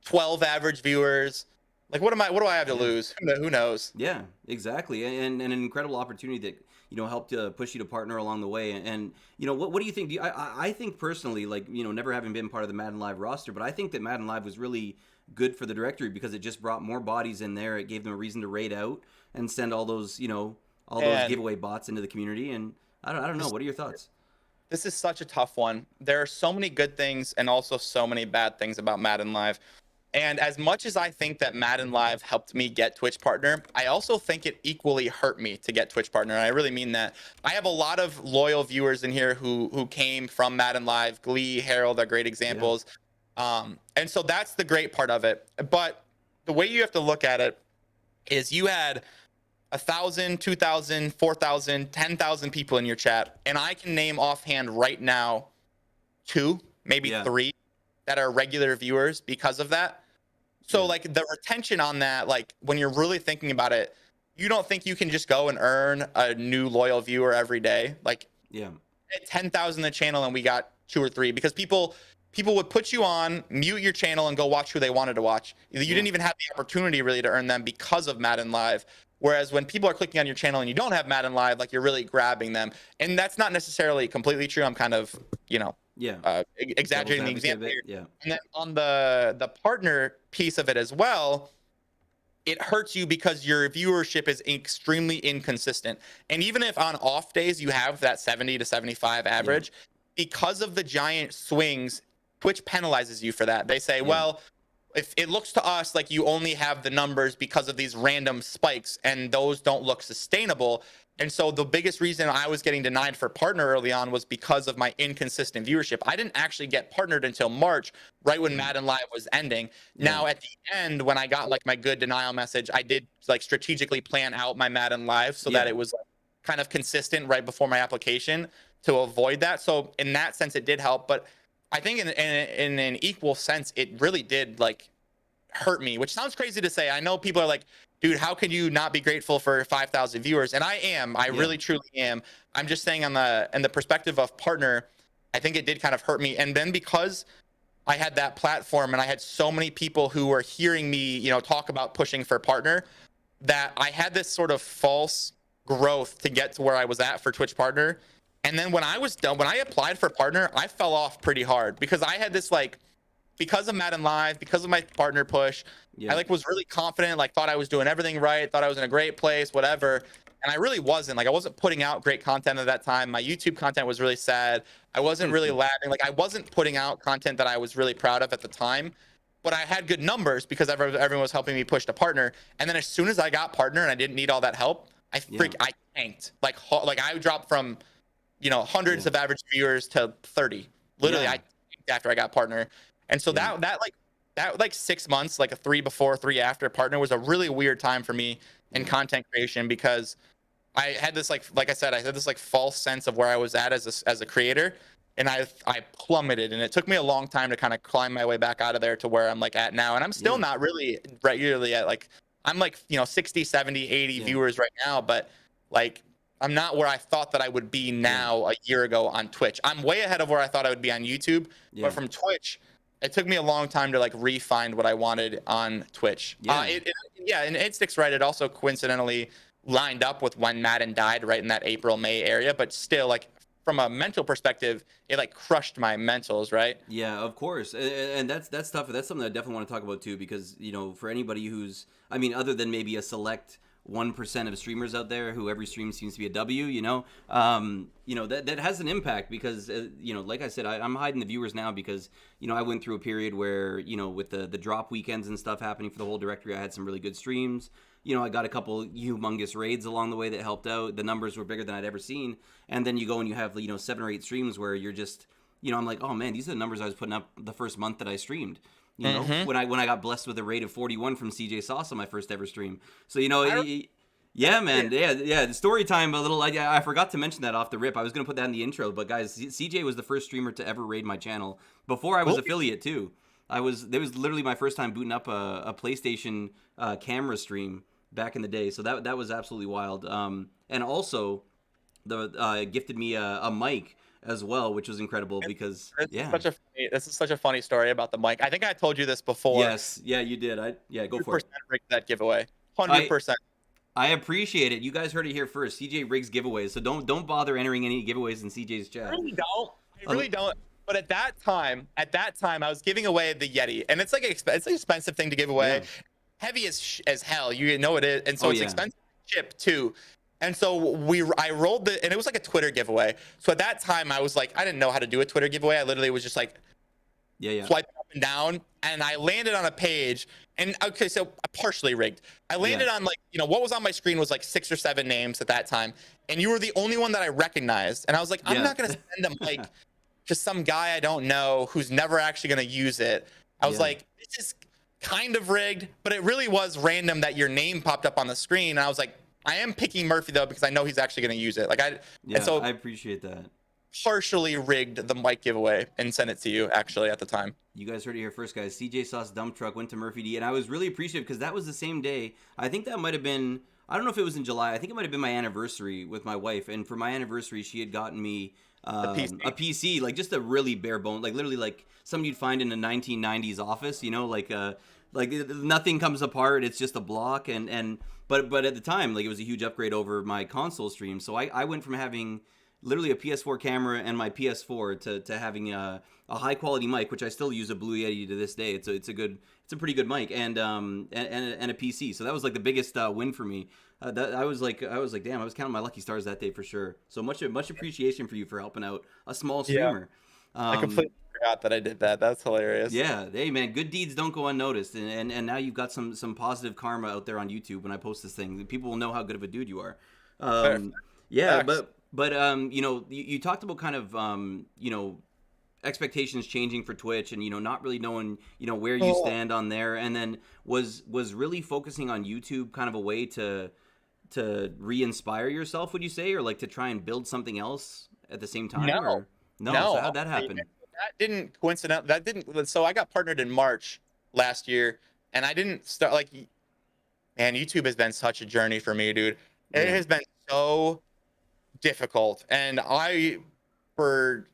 12 average viewers. Like, what do I have to Yeah, lose? Who knows? yeah, exactly, and an incredible opportunity that helped push you to partner along the way. And what do you think? I think personally, like never having been part of the Madden Live roster, but I think that Madden Live was really good for the directory because it just brought more bodies in there. It gave them a reason to raid out and send all those all those And giveaway bots into the community. And I don't know. this, What are your thoughts? this is such a tough one. There are so many good things and also so many bad things about Madden Live. And as much as I think that Madden Live helped me get Twitch partner, I also think it equally hurt me to get Twitch partner. And I really mean that. I have a lot of loyal viewers in here who came from Madden Live. Glee, Harold are great Yeah, examples. And so that's the great part of it. But the way you have to look at it is you had 1,000, 2,000, 4,000, 10,000 people in your chat, and I can name offhand right now 2, maybe yeah, 3 that are regular viewers because of that. So yeah, like the retention on that, like when you're really thinking about it, you don't think you can just go and earn a new loyal viewer every day. Like yeah, at 10,000 the channel and we got 2 or 3 because people would put you on, mute your channel and go watch who they wanted to watch. You yeah, didn't even have the opportunity really to earn them because of Madden Live. Whereas when people are clicking on your channel and you don't have Madden Live, like you're really grabbing them. And that's not necessarily completely true. I'm kind of, yeah. Devil's exaggerating the advocate a example bit. here. Yeah, And then on the partner piece of it as well, it hurts you because your viewership is extremely inconsistent. And even if on off days you have that 70 to 75 yeah, average, because of the giant swings, Twitch penalizes you for that. They say, yeah, well, if it looks to us like you only have the numbers because of these random spikes, and those don't look sustainable. And so the biggest reason I was getting denied for partner early on was because of my inconsistent viewership. I didn't actually get partnered until March, right when Madden Live was ending. Yeah. Now at the end, when I got like my good denial message, I did like strategically plan out my Madden Live so that it was like, kind of consistent right before my application to avoid that. So in that sense, it did help. But I think in an equal sense, it really did like hurt me, which sounds crazy to say. I know people are like, dude, how can you not be grateful for 5,000 viewers? And I am. I really truly am. I'm just saying on the perspective of partner, I think it did kind of hurt me. And then because I had that platform and I had so many people who were hearing me, you know, talk about pushing for partner, that I had this sort of false growth to get to where I was at for Twitch partner. And then when I was done, when I applied for partner, I fell off pretty hard because I had this like, because of Madden Live, because of my partner push, I like was really confident, like thought I was doing everything right, thought I was in a great place, whatever. And I really wasn't. Like I wasn't putting out great content at that time. My YouTube content was really sad. I wasn't really lagging. Like I wasn't putting out content that I was really proud of at the time. But I had good numbers because everyone was helping me push to partner. And then as soon as I got partner and I didn't need all that help, I tanked. Like I dropped from, you know, hundreds of average viewers to 30. Literally, I tanked after I got partner. And so that 6 months, like a 3 before, 3 after partner, was a really weird time for me in content creation because I had this like I said, I had this like false sense of where I was at as a creator, and I plummeted, and it took me a long time to kind of climb my way back out of there to where I'm like at now. And I'm still not really regularly at like, I'm like, you know, 60, 70, 80 viewers right now, but like I'm not where I thought that I would be now a year ago on Twitch. I'm way ahead of where I thought I would be on YouTube, but from Twitch, it took me a long time to like refine what I wanted on Twitch. And it sticks right. It also coincidentally lined up with when Madden died, right in that April, May area. But still, like from a mental perspective, it like crushed my mentals, right? Yeah, of course, and that's tough. That's something I definitely want to talk about too, because you know, for anybody who's, I mean, other than maybe a select 1% of streamers out there who every stream seems to be a W, you know, that has an impact because, you know, like I said, I'm hiding the viewers now because, you know, I went through a period where, you know, with the drop weekends and stuff happening for the whole directory, I had some really good streams. You know, I got a couple humongous raids along the way that helped out. The numbers were bigger than I'd ever seen. And then you go and you have, you know, 7 or 8 streams where you're just, you know, I'm like, oh man, these are the numbers I was putting up the first month that I streamed. You know, when I got blessed with a raid of 41 from CJSaucee on my first ever stream. So, you know, yeah, man. Yeah. The story time, a little. I forgot to mention that off the rip. I was going to put that in the intro, but guys, CJ was the first streamer to ever raid my channel before I was affiliate too. There was literally my first time booting up a PlayStation camera stream back in the day. So that was absolutely wild. And also, gifted me a mic as well, which was incredible because this is such a funny story about the mic. I think I told you this before. Yes, yeah, you did. Go for it. Rigged that giveaway. 100%. I appreciate it. You guys heard it here first. CJ rigs giveaways, so don't bother entering any giveaways in CJ's chat. I really don't. But at that time, I was giving away the Yeti, and it's like it's an expensive thing to give away. Yeah. Heavy as hell, you know it is, and so it's expensive to ship too. And so I rolled and it was like a Twitter giveaway. So at that time, I was like, I didn't know how to do a Twitter giveaway. I literally was just like, swiping up and down, and I landed on a page. And okay, so partially rigged. I landed on like, you know, what was on my screen was like 6 or 7 names at that time, and you were the only one that I recognized. And I was like, I'm not gonna send them like just some guy I don't know who's never actually gonna use it. I was like, this is kind of rigged, but it really was random that your name popped up on the screen. And I was like, I am picking Murphy though because I know he's actually going to use it. And so I appreciate that. Partially rigged the mic giveaway and sent it to you actually at the time. You guys heard it here first, guys. CJSaucee dump truck went to Murphy D, and I was really appreciative because that was the same day. I think that might have been, I don't know if it was in July. I think it might have been my anniversary with my wife, and for my anniversary, she had gotten me a PC, like just a really bare bone, like literally like something you'd find in a 1990s office, you know, like nothing comes apart. It's just a block, but at the time, like it was a huge upgrade over my console stream. So I went from having literally a PS4 camera and my PS4 to having a high quality mic, which I still use, a Blue Yeti to this day. It's a pretty good mic, and a PC. So that was like the biggest win for me. I was like, damn, I was counting my lucky stars that day for sure. So much appreciation for you for helping out a small streamer. I completely forgot that I did that. That's hilarious. Yeah, hey man, good deeds don't go unnoticed, and now you've got some positive karma out there on YouTube. When I post this thing, people will know how good of a dude you are. Fair. Yeah, Facts. but you know, you talked about kind of you know, expectations changing for Twitch, and you know, not really knowing, you know, where you Oh, stand on there, and then was really focusing on YouTube kind of a way to re-inspire yourself, would you say, or like to try and build something else at the same no, time, or no? So no. how'd that happen? That didn't coincident. That didn't. So I got partnered in March last year, and I didn't start like. Man, YouTube has been such a journey for me, dude. It Yeah, has been so difficult, and for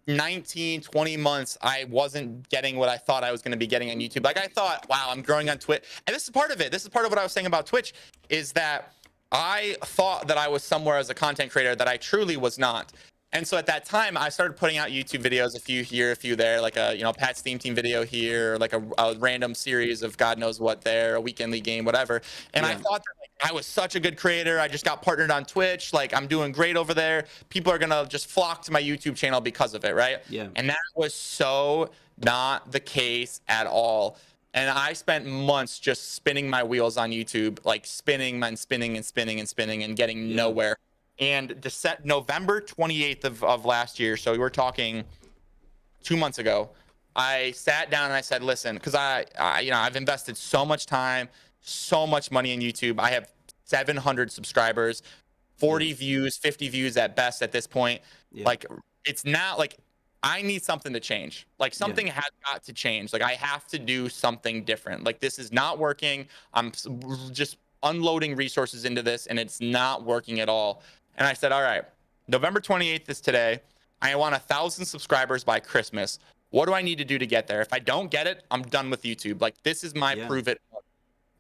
19, 20 months, I wasn't getting what I thought I was going to be getting on YouTube. Like I thought, wow, I'm growing on Twitch. And this is part of it. This is part of what I was saying about Twitch is that I thought that I was somewhere as a content creator that I truly was not. And so at that time, I started putting out YouTube videos, a few here, a few there, like a, Pat's Theme Team video here, like a random series of God knows what there, a weekend league game, whatever. And I yeah, thought that like, I was such a good creator. I just got partnered on Twitch. Like I'm doing great over there. People are going to just flock to my YouTube channel because of it, right? yeah, And that was so not the case at all. And I spent months just spinning my wheels on YouTube, like spinning and spinning and spinning and spinning and getting yeah, nowhere. And November 28th of last year, so we were talking 2 months ago, I sat down and I said, listen, because I've invested so much time, so much money in YouTube. I have 700 subscribers, yeah, 40 views, 50 views at best at this point. yeah, Like it's not like I need something to change. Like yeah, something has got to change. Like I have to do something different. Like this is not working. I'm just unloading resources into this and it's not working at all. And I said, all right, November 28th is today. I want 1,000 subscribers by Christmas. What do I need to do to get there? If I don't get it, I'm done with YouTube. Like this is my yeah, prove it.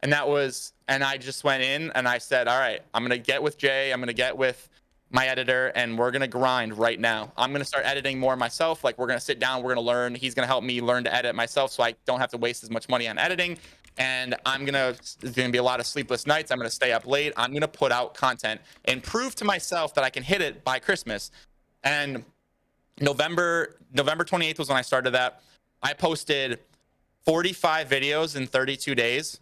And I just went in and I said, all right, I'm going to get with Jay. I'm going to get with my editor and we're going to grind right now. I'm going to start editing more myself. Like we're going to sit down, we're going to learn. He's going to help me learn to edit myself so I don't have to waste as much money on editing. And there's going to be a lot of sleepless nights. I'm going to stay up late. I'm going to put out content and prove to myself that I can hit it by Christmas. And November 28th was when I started that. I posted 45 videos in 32 days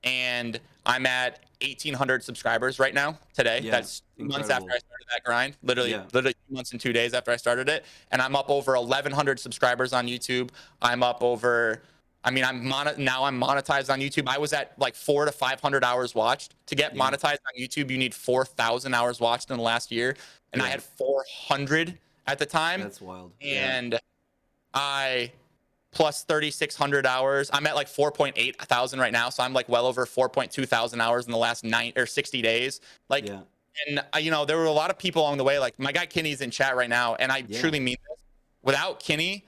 and I'm at 1,800 subscribers right now today. yeah, That's 2 months after incredible. I started that grind. Literally Yeah, 2 months and 2 days after I started it, and I'm up over 1,100 subscribers on YouTube. I'm up over. I mean, now I'm monetized on YouTube. I was at like 400 to 500 hours watched. To get yeah, monetized on YouTube, you need 4,000 hours watched in the last year, and I yeah. had 400 at the time, That's wild. Yeah, and I plus 3,600 hours. I'm at like 4.8 thousand right now. So I'm like well over 4.2 thousand hours in the last 60 days. Like, yeah, and there were a lot of people along the way. Like my guy Kinney's in chat right now. And I yeah, truly mean this. Without Kinney,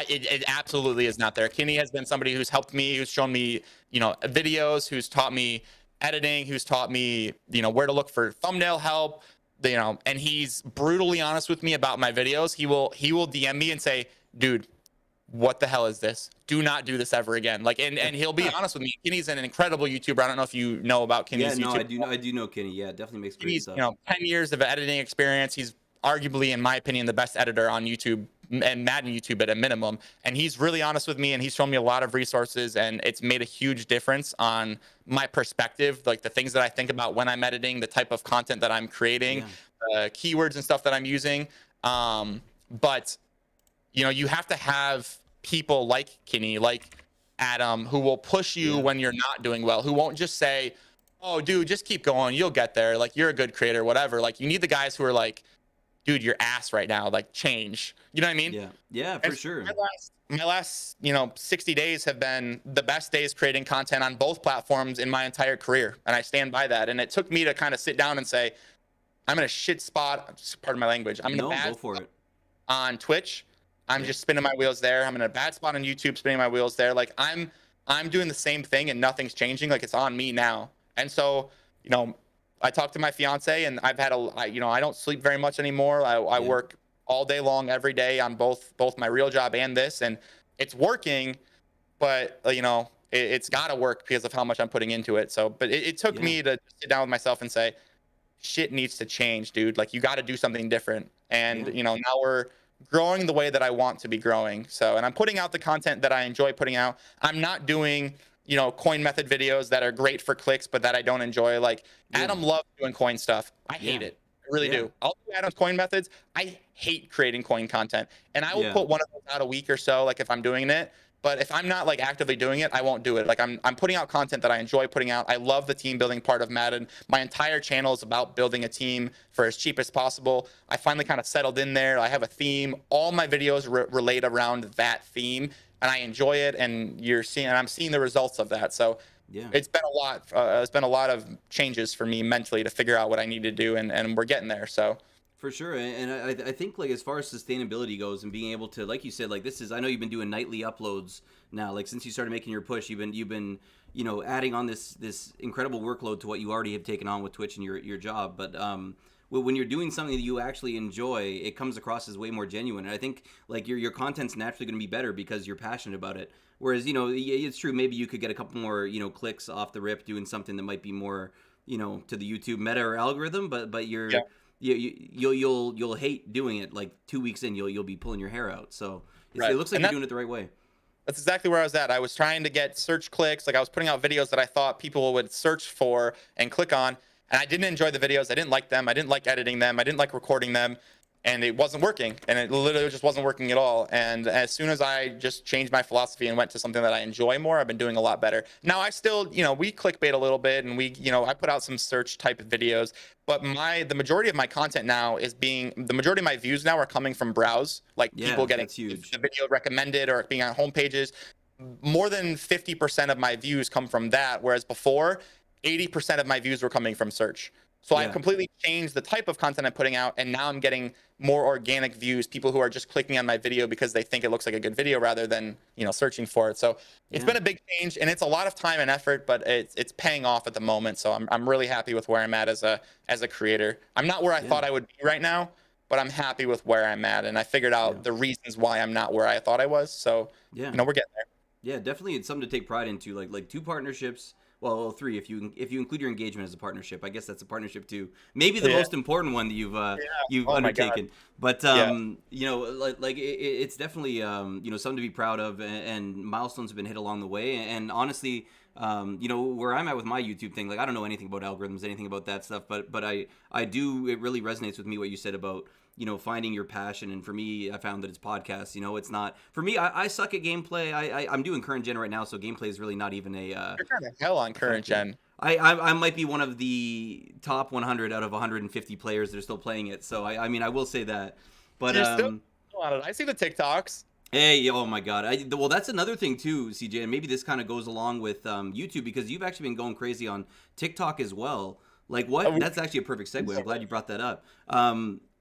it absolutely is not there. Kinney has been somebody who's helped me, who's shown me, videos, who's taught me editing, who's taught me, where to look for thumbnail help, and he's brutally honest with me about my videos. He will DM me and say, dude, what the hell is this? Do not do this ever again. Like, and he'll be honest with me. Kenny's an incredible YouTuber. I don't know if you know about yeah. Kenny's No, YouTube. I do know. I do know Kenny. Yeah, definitely makes great Kenny's, stuff. 10 years of editing experience. He's arguably, in my opinion, the best editor on YouTube and Madden YouTube at a minimum. And he's really honest with me and he's shown me a lot of resources and it's made a huge difference on my perspective, like the things that I think about when I'm editing, the type of content that I'm creating, Yeah, keywords and stuff that I'm using. But you have to have people like Kinney, like Adam, who will push you yeah, when you're not doing well, who won't just say, oh, dude, just keep going. You'll get there. Like, you're a good creator, whatever. Like, you need the guys who are like, dude, you're ass right now. Like, change. You know what I mean? yeah, yeah, And for sure. my last 60 days have been the best days creating content on both platforms in my entire career. And I stand by that. And it took me to kind of sit down and say, I'm in a shit spot. Pardon my language. I'm in a No, go bad for it. on Twitch. I'm Yeah, just spinning my wheels there. I'm in a bad spot on YouTube, spinning my wheels there. Like I'm doing the same thing and nothing's changing. Like it's on me now. And so, I talked to my fiance and I've had I don't sleep very much anymore. I yeah, work all day long every day on both my real job and this, and it's working, but it's got to work because of how much I'm putting into it. So, but it took yeah, me to sit down with myself and say, shit needs to change, dude. Like you got to do something different. And yeah, now growing the way that I want to be growing. So, and I'm putting out the content that I enjoy putting out. I'm not doing, coin method videos that are great for clicks, but that I don't enjoy. Like Yeah. Adam loves doing coin stuff. I hate Yeah. it. I really Yeah. do. I'll do Adam's coin methods. I hate creating coin content. And I will Yeah. put one of those out a week or so, like if I'm doing it. But if I'm not like actively doing it, I won't do it. Like I'm putting out content that I enjoy putting out. I love the team building part of Madden. My entire channel is about building a team for as cheap as possible. I finally kind of settled in there. I have a theme. All my videos relate around that theme, and I enjoy it. And I'm seeing the results of that. So Yeah. it's been a lot. It's been a lot of changes for me mentally to figure out what I need to do, and we're getting there. So. For sure, and I think like as far as sustainability goes and being able to, like you said, like this is, I know you've been doing nightly uploads now, like since you started making your push, you've been adding on this incredible workload to what you already have taken on with Twitch and your job. But when you're doing something that you actually enjoy, it comes across as way more genuine. And I think like your content's naturally going to be better because you're passionate about it. Whereas it's true, maybe you could get a couple more clicks off the rip doing something that might be more to the YouTube meta or algorithm, but you're Yeah. you'll hate doing it. Like 2 weeks in, you'll be pulling your hair out. So Right. it looks like And you're doing it the right way. that's exactly where I was at. I was trying to get search clicks. Like I was putting out videos that I thought people would search for and click on. And I didn't enjoy the videos. I didn't like them. I didn't like editing them. I didn't like recording them. And it wasn't working. And it literally just wasn't working at all. And as soon as I just changed my philosophy and went to something that I enjoy more, I've been doing a lot better. Now I still, we clickbait a little bit and I put out some search type of videos. But the majority of my content now the majority of my views now are coming from browse, like Yeah, people getting that's huge. the video recommended or being on home pages. More than 50% of my views come from that, whereas before 80% of my views were coming from search. So I've Yeah. completely changed the type of content I'm putting out, and now I'm getting more organic views, people who are just clicking on my video because they think it looks like a good video rather than searching for it. So it's Yeah. been a big change, and it's a lot of time and effort, but it's paying off at the moment. So I'm really happy with where I'm at as a creator. I'm not where I Yeah. thought I would be right now, but I'm happy with where I'm at, and I figured out Yeah. the reasons why I'm not where I thought I was. So Yeah. we're getting there. Yeah, definitely, it's something to take pride into. Like 2 partnerships. Well, 3 if you include your engagement as a partnership. I guess that's a partnership too. Maybe the Yeah. most important one that you've Oh my God. undertaken. But Yeah. it's definitely something to be proud of, and milestones have been hit along the way. And honestly, where I'm at with my YouTube thing, like I don't know anything about algorithms, anything about that stuff, but I do. It really resonates with me what you said about finding your passion. And for me, I found that it's podcasts. It's not for me. I suck at gameplay. I'm doing current gen right now, so gameplay is really not even a You're kind of hell on current gen. I might be one of the top 100 out of 150 players that are still playing it. So I mean I will say that. But You're still on it. I see the TikToks. hey, oh my God! Well, that's another thing too, CJ, and maybe this kind of goes along with YouTube because you've actually been going crazy on TikTok as well. Like what? That's actually a perfect segue. I'm glad you brought that up.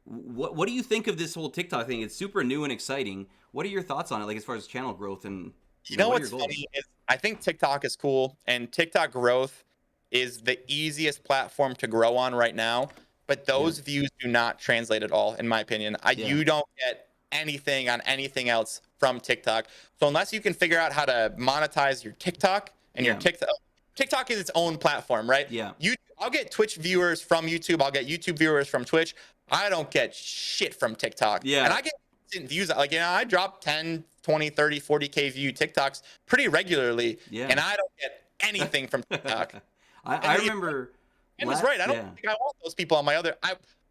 What do you think of this whole TikTok thing? It's super new and exciting. What are your thoughts on it, like as far as channel growth and what are What's your goals? funny is I think TikTok is cool, and TikTok growth is the easiest platform to grow on right now. But those views do not translate at all, in my opinion. Yeah. You don't get anything on anything else from TikTok. So unless you can figure out how to monetize your TikTok and your TikTok is its own platform, right? Yeah. I'll get Twitch viewers from YouTube. I'll get YouTube viewers from Twitch. I don't get shit from TikTok. Yeah. And I get views. Like, I drop 10, 20, 30, 40K view TikToks pretty regularly. Yeah. And I don't get anything from TikTok. I remember. And it's right. I don't think I want those people on my other.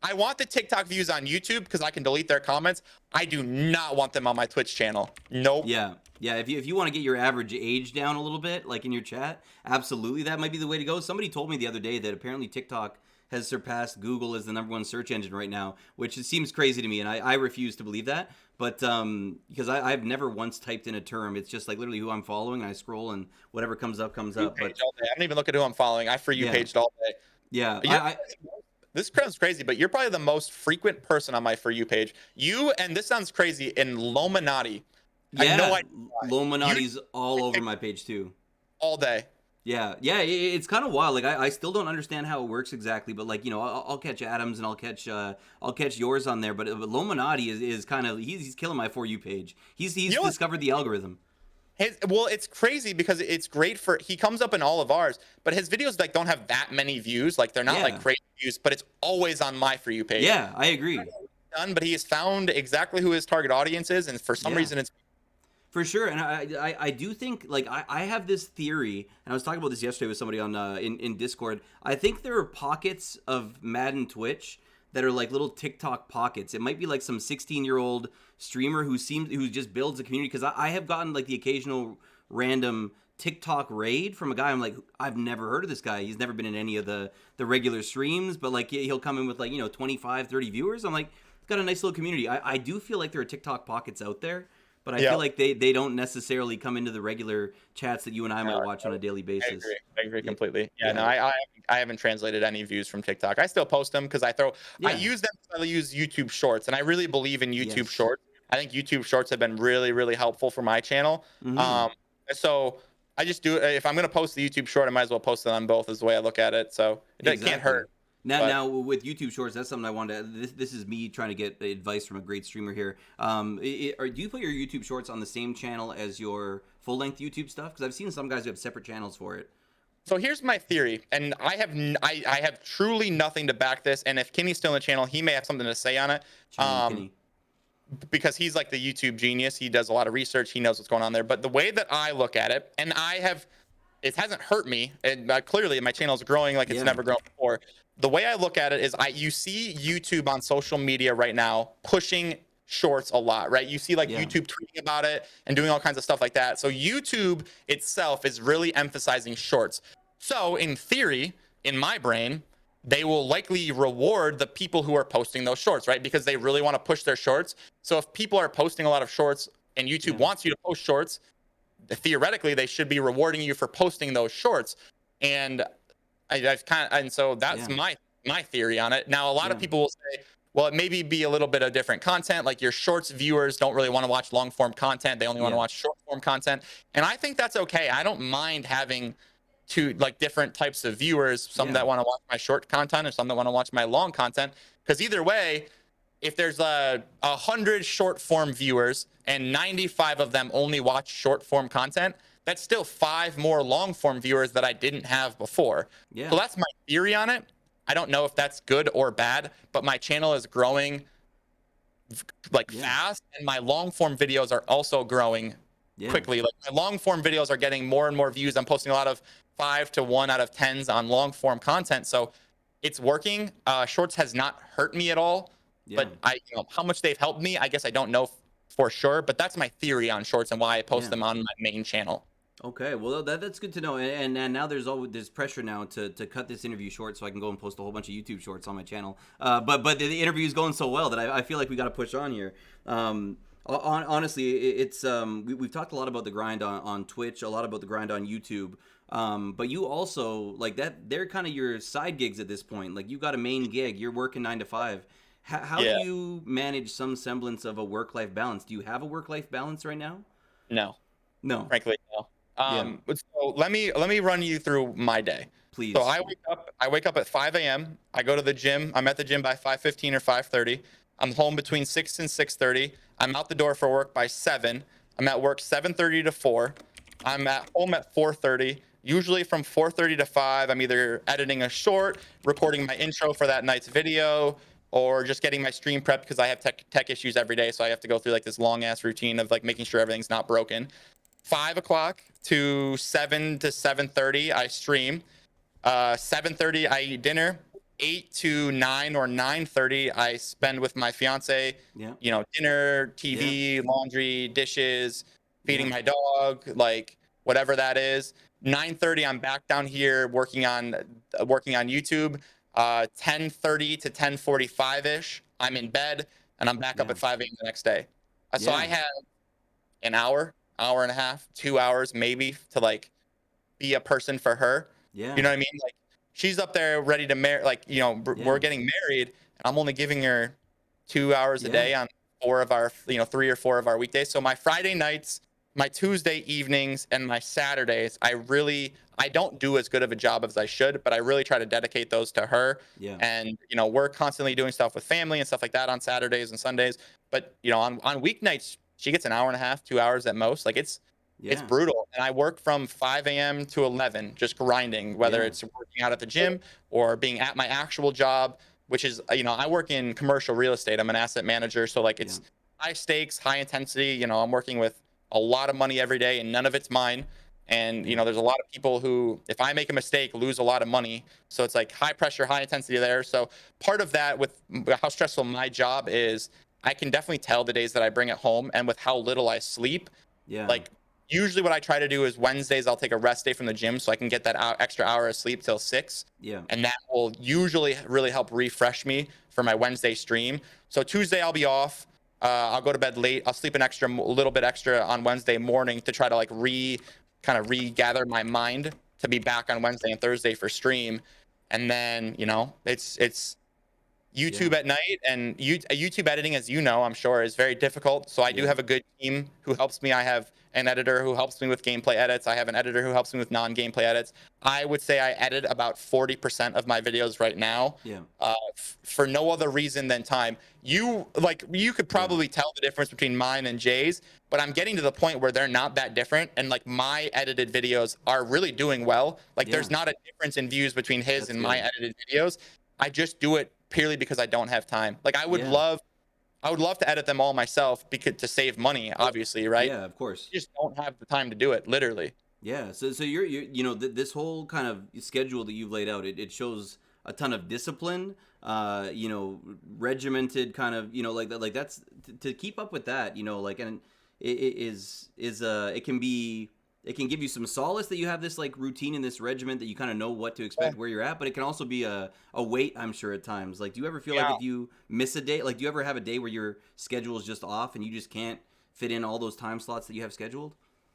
I want the TikTok views on YouTube because I can delete their comments. I do not want them on my Twitch channel. Nope. Yeah. If you want to get your average age down a little bit, like in your chat, absolutely, that might be the way to go. Somebody told me the other day that apparently TikTok has surpassed Google as the #1 search engine right now, which it seems crazy to me, and I refuse to believe that. But because I've never once typed in a term, it's just like literally who I'm following, and I scroll, and whatever comes up comes up. But all day. I don't even look at who I'm following. I for you paged all day. Yeah, this sounds crazy, but you're probably the most frequent person on my For You page. You, and this sounds crazy, in Lominati. Yeah, I know Lominati's all over my page too. All day. Yeah, it's kind of wild. Like I still don't understand how it works exactly, but like I'll catch Adams and I'll catch yours on there. But Lominati is kind of he's killing my For You page. He's discovered the algorithm. It's crazy because it's great he comes up in all of ours, but his videos like don't have that many views. Like they're not like crazy views, but it's always on my For You page. Yeah, I agree. done, but he has found exactly who his target audience is, and for some Yeah. reason, it's For sure, and I do think like I have this theory, and I was talking about this yesterday with somebody on in Discord. I think there are pockets of Madden Twitch that are like little TikTok pockets. It might be like some 16-year-old streamer who just builds a community. Because I have gotten like the occasional random TikTok raid from a guy. I'm like, I've never heard of this guy. He's never been in any of the regular streams, but like he'll come in with like 25, 30 viewers. I'm like, he's got a nice little community. I do feel like there are TikTok pockets out there, but I feel like they don't necessarily come into the regular chats that you and I might watch on a daily basis. I agree completely. Yeah. No, I haven't translated any views from TikTok. I still post them because I use them because I use YouTube Shorts, and I really believe in YouTube Shorts. I think YouTube Shorts have been really, really helpful for my channel. So I just do if I'm gonna post the YouTube Short, I might as well post it on both. Is the way I look at it. So it can't hurt. Now with YouTube Shorts, that's something I wanted to. This is me trying to get advice from a great streamer here. Do you put your YouTube Shorts on the same channel as your full length YouTube stuff? Because I've seen some guys who have separate channels for it. So here's my theory, and I have truly nothing to back this. And if Kenny's still in the channel, he may have something to say on it. Kenny. Because he's like the YouTube genius. He does a lot of research. He knows what's going on there. But the way that I look at it, and it hasn't hurt me. And clearly, my channel is growing like it's never grown before. The way I look at it is you see YouTube on social media right now pushing shorts a lot, right? You see like YouTube tweeting about it and doing all kinds of stuff like that. So YouTube itself is really emphasizing shorts. So in theory, in my brain, they will likely reward the people who are posting those shorts, right? Because they really want to push their shorts. So if people are posting a lot of shorts and YouTube wants you to post shorts, theoretically, they should be rewarding you for posting those shorts. And so that's my theory on it. Now, a lot of people will say, well, it maybe be a little bit of different content. Like your shorts viewers don't really want to watch long form content. They only want to watch short form content. And I think that's okay. I don't mind having different types of viewers, some that want to watch my short content and some that want to watch my long content. Because either way, if there's 100 short form viewers and 95 of them only watch short form content, that's still 5 more long form viewers that I didn't have before. So that's my theory on it. I don't know if that's good or bad, but my channel is growing fast, and my long form videos are also growing quickly. Like my long form videos are getting more and more views. I'm posting a lot of 5 to 1 out of 10s on long form content. So it's working. Shorts has not hurt me at all, but how much they've helped me, I guess I don't know for sure, but that's my theory on shorts and why I post them on my main channel. Okay, well that's good to know, and now there's pressure now to cut this interview short so I can go and post a whole bunch of YouTube shorts on my channel. But the interview is going so well that I feel like we got to push on here. Honestly, it's we've talked a lot about the grind on Twitch, a lot about the grind on YouTube. But you also like that they're kind of your side gigs at this point. Like you got a main gig, you're working 9 to 5. How do you manage some semblance of a work-life balance? Do you have a work-life balance right now? No, frankly, no. So let me run you through my day. Please. So I wake up at 5 a.m. I go to the gym. I'm at the gym by 5:15 or 5:30. I'm home between 6 and 6:30. I'm out the door for work by 7. I'm at work 7:30 to 4. I'm at home at 4:30. Usually from 4:30 to 5, I'm either editing a short, recording my intro for that night's video, or just getting my stream prepped because I have tech issues every day. So I have to go through like this long ass routine of like making sure everything's not broken. 5 o'clock to 7 to 7:30, I stream. 7:30, I eat dinner. 8 to 9 or 9:30, I spend with my fiance. Dinner, TV, laundry, dishes, feeding my dog, like whatever that is. 9:30, I'm back down here working on YouTube. 10:30 to 10:45 ish, I'm in bed, and I'm back up at 5 a.m. the next day. So I have an hour and a half, 2 hours maybe to like be a person for her. You know what I mean? Like she's up there ready to marry. Like we're getting married, and I'm only giving her 2 hours a day on 4 of our 3 or 4 of our weekdays. So my Friday nights, my Tuesday evenings, and my Saturdays, I don't do as good of a job as I should, but I really try to dedicate those to her. And we're constantly doing stuff with family and stuff like that on Saturdays and Sundays. But on weeknights, she gets an hour and a half, 2 hours at most. Like it's brutal. And I work from 5 a.m. to 11, just grinding, whether it's working out at the gym or being at my actual job. which is, I work in commercial real estate. I'm an asset manager. So like Yeah. it's high stakes, high intensity. I'm working with a lot of money every day and none of it's mine. And, Yeah. there's a lot of people who, if I make a mistake, lose a lot of money. So it's like high pressure, high intensity there. So part of that with how stressful my job is, I can definitely tell the days that I bring it home and with how little I sleep. Yeah. Like usually what I try to do is Wednesdays, I'll take a rest day from the gym so I can get that extra hour of sleep till 6. Yeah. And that will usually really help refresh me for my Wednesday stream. So Tuesday I'll be off. I'll go to bed late. I'll sleep a little bit extra on Wednesday morning to try to like regather my mind to be back on Wednesday and Thursday for stream. And then, it's YouTube Yeah. at night, and YouTube editing, as I'm sure, is very difficult. So I do Yeah. have a good team who helps me. I have an editor who helps me with gameplay edits. I have an editor who helps me with non-gameplay edits. I would say I edit about 40% of my videos right now, Yeah. for no other reason than time. You could probably tell the difference between mine and Jay's, but I'm getting to the point where they're not that different, and like my edited videos are really doing well. Like Yeah. there's not a difference in views between his That's and my good. edited videos. I just do it purely because I don't have time. Like Yeah. I would love to edit them all myself because to save money, obviously, right? Yeah, of course. I just don't have the time to do it, literally. Yeah, so you're this whole kind of schedule that you've laid out, it shows a ton of discipline, regimented kind of, like that's to keep up with that, like, and it it can be, it can give you some solace that you have this like routine and this regiment that you kind of know what to Yeah. expect where you're at, but it can also be a weight, I'm sure, at times. Like, do you ever feel like Yeah. if you miss a day, like do you ever have a day where your schedule is just off and you just can't fit in all those time slots that you have scheduled?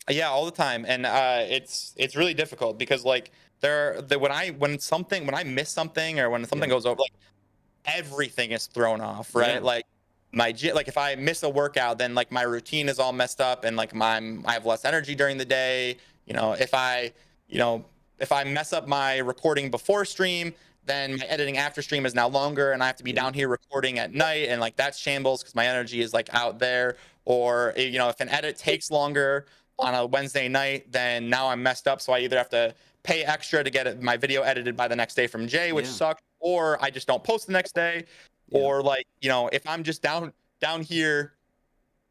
Yeah, all the time, and it's really difficult because like when I miss something or when something Yeah. goes over, like everything is thrown off, right? Yeah. Like like if I miss a workout, then like my routine is all messed up, and like I have less energy during the day. You know, if I mess up my recording before stream, then my editing after stream is now longer, and I have to be Yeah. down here recording at night, and like that's shambles because my energy is like out there. Or if an edit takes longer on a Wednesday night, then now I'm messed up. So I either have to pay extra to get my video edited by the next day from Jay, which Yeah. sucks, or I just don't post the next day. Yeah. Or like, if I'm just down here,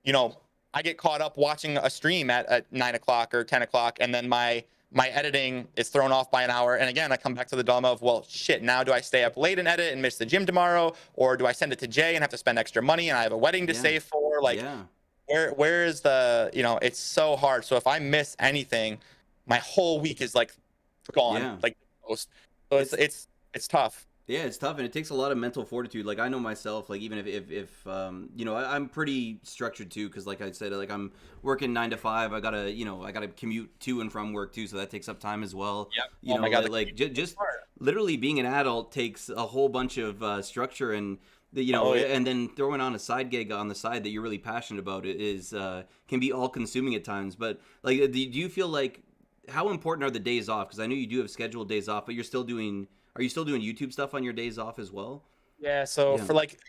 you know, I get caught up watching a stream at 9 o'clock or 10 o'clock, and then my editing is thrown off by an hour. And again, I come back to the dilemma of, well, shit, now do I stay up late and edit and miss the gym tomorrow? Or do I send it to Jay and have to spend extra money and I have a wedding to Yeah. save for? Like, Yeah. where is the, it's so hard. So if I miss anything, my whole week is like gone. Yeah. Like most. So it's tough. Yeah, it's tough, and it takes a lot of mental fortitude. Like, I know myself, like, even if I'm pretty structured too, because like I said, like, I'm working 9 to 5. I gotta commute to and from work too, so that takes up time as well. Yep. You Oh know, my God, just literally being an adult takes a whole bunch of structure, and Oh, yeah. and then throwing on a side gig on the side that you're really passionate about is can be all consuming at times. But like, do you feel like, how important are the days off? Because I know you do have scheduled days off, but you're still doing. Are you still doing YouTube stuff on your days off as well? Yeah, so Yeah. for like,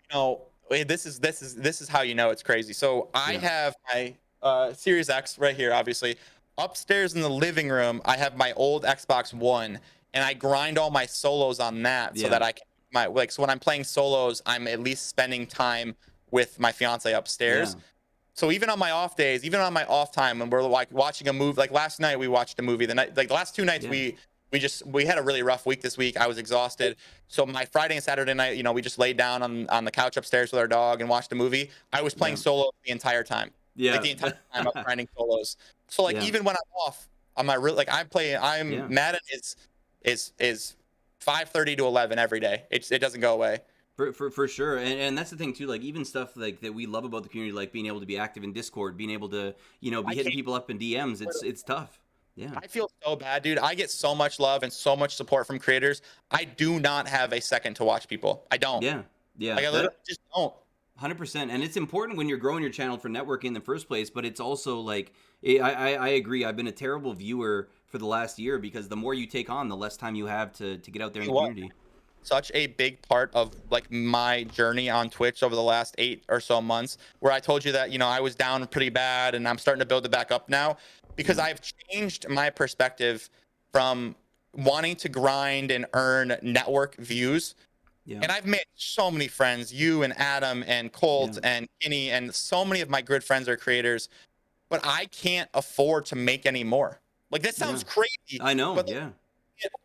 this is how it's crazy. So I Yeah. have my Series X right here, obviously. Upstairs in the living room, I have my old Xbox One, and I grind all my solos on that so Yeah. that I can so when I'm playing solos, I'm at least spending time with my fiance upstairs. Yeah. So even on my off days, even on my off time when we're like watching a movie, like last night we watched a movie. The night, like the last 2 nights Yeah. we had a really rough week this week. I was exhausted. So my Friday and Saturday night, we just laid down on the couch upstairs with our dog and watched a movie. I was playing Yeah. solo the entire time. Yeah. Like the entire time I was grinding solos. So like Yeah. even when I'm off, on my real like Yeah. Madden is 5:30 to 11 every day. It doesn't go away. For sure, and that's the thing too. Like, even stuff like that we love about the community, like being able to be active in Discord, being able to be I hitting can't people up in DMs. It's tough. Yeah. I feel so bad, dude. I get so much love and so much support from creators. I do not have a second to watch people. I don't. Yeah. Yeah. Like I literally just don't. 100%, and it's important when you're growing your channel for networking in the first place, but it's also like, I agree. I've been a terrible viewer for the last year because the more you take on, the less time you have to get out there in the What? community. Such a big part of like my journey on Twitch over the last 8 or so months, where I told you that I was down pretty bad and I'm starting to build it back up now, because Yeah. I've changed my perspective from wanting to grind and earn network views Yeah. And I've made so many friends, you and Adam and Colt Yeah. and Kenny, and so many of my good friends are creators, but I can't afford to make any more. Like, that Yeah. sounds crazy, I know. but Yeah.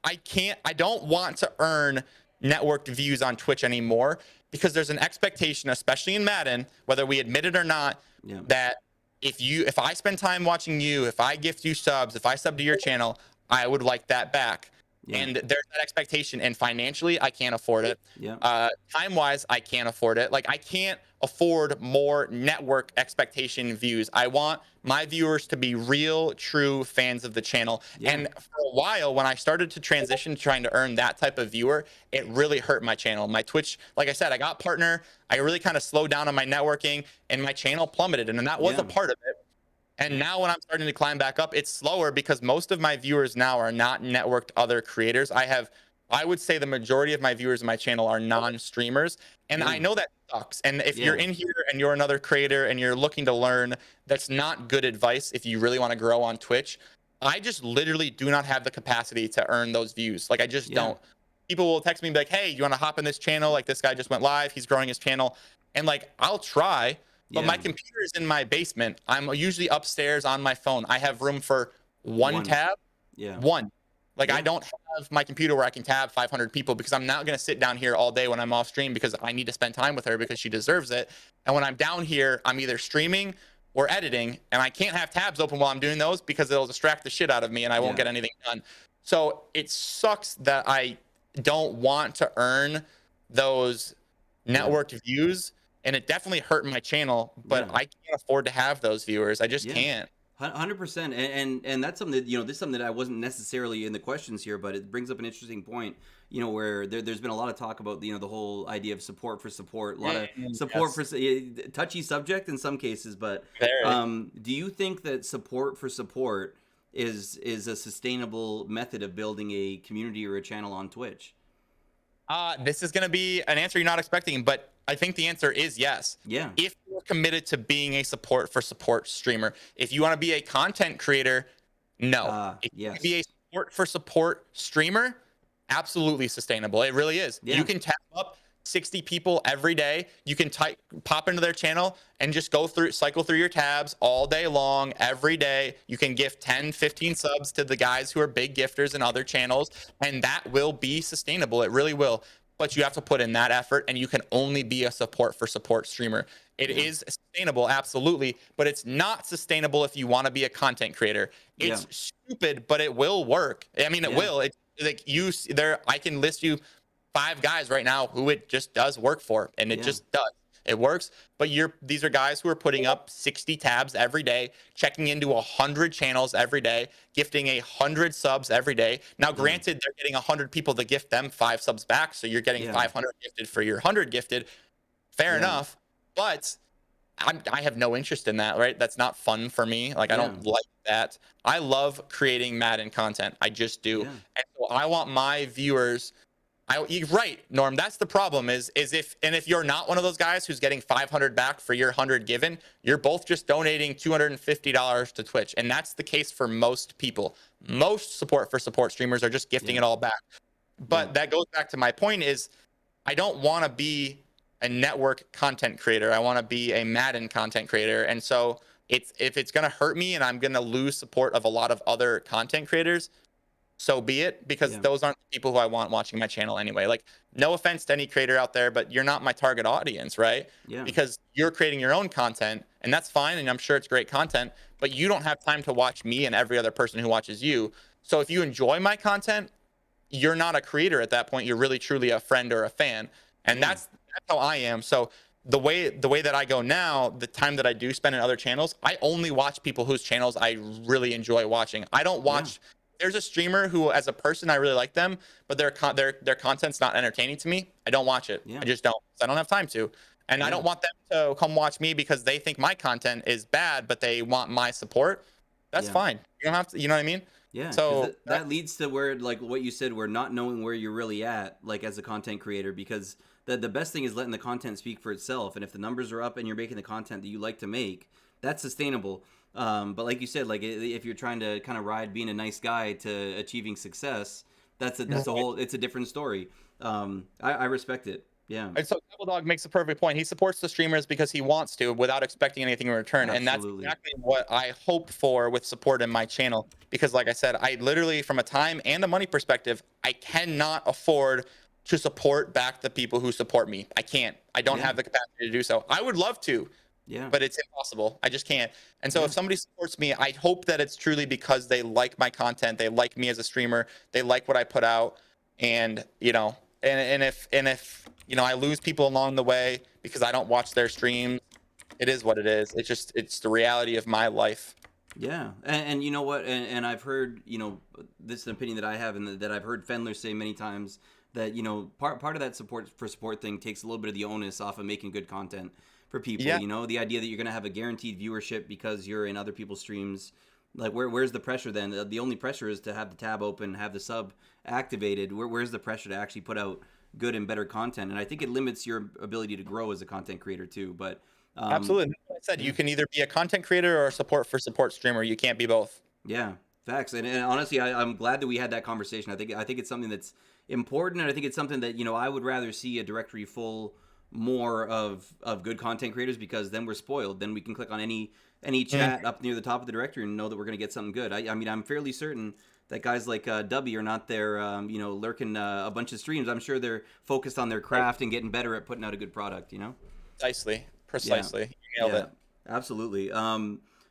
I don't want to earn networked views on Twitch anymore because there's an expectation, especially in Madden, whether we admit it or not, Yeah. that if I spend time watching you, if I gift you subs, if I sub to your channel, I would like that back. Yeah. And there's that expectation, and financially, I can't afford it. Yeah. Time-wise, I can't afford it. Like, I can't afford more network expectation views. I want my viewers to be real, true fans of the channel. Yeah. And for a while, when I started to transition to trying to earn that type of viewer, it really hurt my channel. My Twitch, like I said, I got partner. I really kind of slowed down on my networking, and my channel plummeted. And that was Yeah. a part of it. And now when I'm starting to climb back up, it's slower because most of my viewers now are not networked other creators. I would say the majority of my viewers in my channel are non-streamers. And Yeah. I know that sucks. And if you're Yeah. in here and you're another creator and you're looking to learn, that's not good advice if you really want to grow on Twitch. I just literally do not have the capacity to earn those views. Like, I just Yeah. don't. People will text me and be like, hey, you want to hop in this channel? Like, this guy just went live. He's growing his channel. And like, I'll try. But Yeah. my computer is in my basement. I'm usually upstairs on my phone. I have room for one One. tab. Yeah. One. Like, Yeah. I don't have my computer where I can tab 500 people because I'm not going to sit down here all day when I'm off stream because I need to spend time with her because she deserves it. And when I'm down here, I'm either streaming or editing, and I can't have tabs open while I'm doing those because it'll distract the shit out of me and I won't Yeah. get anything done. So it sucks that I don't want to earn those networked views, and it definitely hurt my channel, but Yeah. I can't afford to have those viewers. I just Yeah. can't. 100%, and that's something that this is something that I wasn't necessarily in the questions here, but it brings up an interesting point. Where there's been a lot of talk about the whole idea of support for support, a lot of support Yes. for touchy subject in some cases. But Very. do you think that support for support is a sustainable method of building a community or a channel on Twitch? This is going to be an answer you're not expecting, but I think the answer is yes. Yeah. If you're committed to being a support for support streamer, if you want to be a content creator, no. If you want to be a Yes. support for support streamer, absolutely sustainable. It really is. Yeah. You can tap up 60 people every day. You can pop into their channel and just cycle through your tabs all day long, every day. You can gift 10, 15 subs to the guys who are big gifters in other channels, and that will be sustainable. It really will. But you have to put in that effort, and you can only be a support for support streamer. It is sustainable, absolutely, but it's not sustainable if you want to be a content creator. It's stupid, but it will work. I mean, it will. It's like I can list you 5 guys right now who it just does work for, and it just does. It works. But these are guys who are putting up 60 tabs every day, checking into 100 channels every day, gifting 100 subs every day. Now, granted, they're getting 100 people to gift them 5 subs back, so you're getting 500 gifted for your 100 gifted. Fair enough, but I have no interest in that, right? That's not fun for me. Like, I don't like that. I love creating Madden content. I just do. Yeah. And so I want my viewers. You're right, Norm. That's the problem. Is if you're not one of those guys who's getting 500 back for your 100 given, you're both just donating $250 to Twitch, and that's the case for most people. Most support for support streamers are just gifting it all back. But that goes back to my point: is I don't want to be a network content creator. I want to be a Madden content creator, and so if it's gonna hurt me and I'm gonna lose support of a lot of other content creators, so be it, because those aren't the people who I want watching my channel anyway. Like, no offense to any creator out there, but you're not my target audience, right? Yeah. Because you're creating your own content, and that's fine, and I'm sure it's great content, but you don't have time to watch me and every other person who watches you. So if you enjoy my content, you're not a creator at that point. You're really truly a friend or a fan. And that's how I am. So the way that I go now, the time that I do spend in other channels, I only watch people whose channels I really enjoy watching. I don't watch there's a streamer who, as a person, I really like them, but their content's not entertaining to me. I don't watch it. I just don't. I don't have time to. And I don't want them to come watch me because they think my content is bad, but they want my support. That's fine. You don't have to, you know what I mean? Yeah. So that leads to where, like what you said, we're not knowing where you're really at, like as a content creator, because the best thing is letting the content speak for itself. And if the numbers are up and you're making the content that you like to make, that's sustainable. But like you said, like if you're trying to kind of ride being a nice guy to achieving success, that's a whole, it's a different story. I respect it. Yeah, And so Double Dog makes a perfect point. He supports the streamers because he wants to without expecting anything in return. And that's absolutely. exactly what I hope for with support in my channel. Because like I said, I literally, from a time and a money perspective, I cannot afford to support back the people who support me. I can't. I don't Yeah, have the capacity to do so. I would love to, yeah, but it's impossible. I just can't. And so yeah, if somebody supports me, I hope that it's truly because they like my content, they like me as a streamer, they like what I put out, and and if I lose people along the way because I don't watch their streams, it is what it is. It's the reality of my life. yeah. And you know what? And I've heard, this is an opinion that I have, and that I've heard Fendler say many times, that part of that support thing takes a little bit of the onus off of making good content for people. Yeah, The idea that you're going to have a guaranteed viewership because you're in other people's streams. Like, where's the pressure then? The only pressure is to have the tab open, have the sub activated. Where's the pressure to actually put out good and better content? And I think it limits your ability to grow as a content creator too. But absolutely. Like I said, yeah, you can either be a content creator or a support streamer. You can't be both. yeah, facts. And honestly, I'm glad that we had that conversation. I think it's something that's important, and I think it's something that I would rather see a directory full more of good content creators, because then we're spoiled. Then we can click on any Mm. chat up near the top of the directory and know that we're going to get something good. I mean, I'm fairly certain that guys like W are not there, lurking a bunch of streams. I'm sure they're focused on their craft and getting better at putting out a good product. Precisely, Yeah, precisely. You nailed yeah, it. absolutely.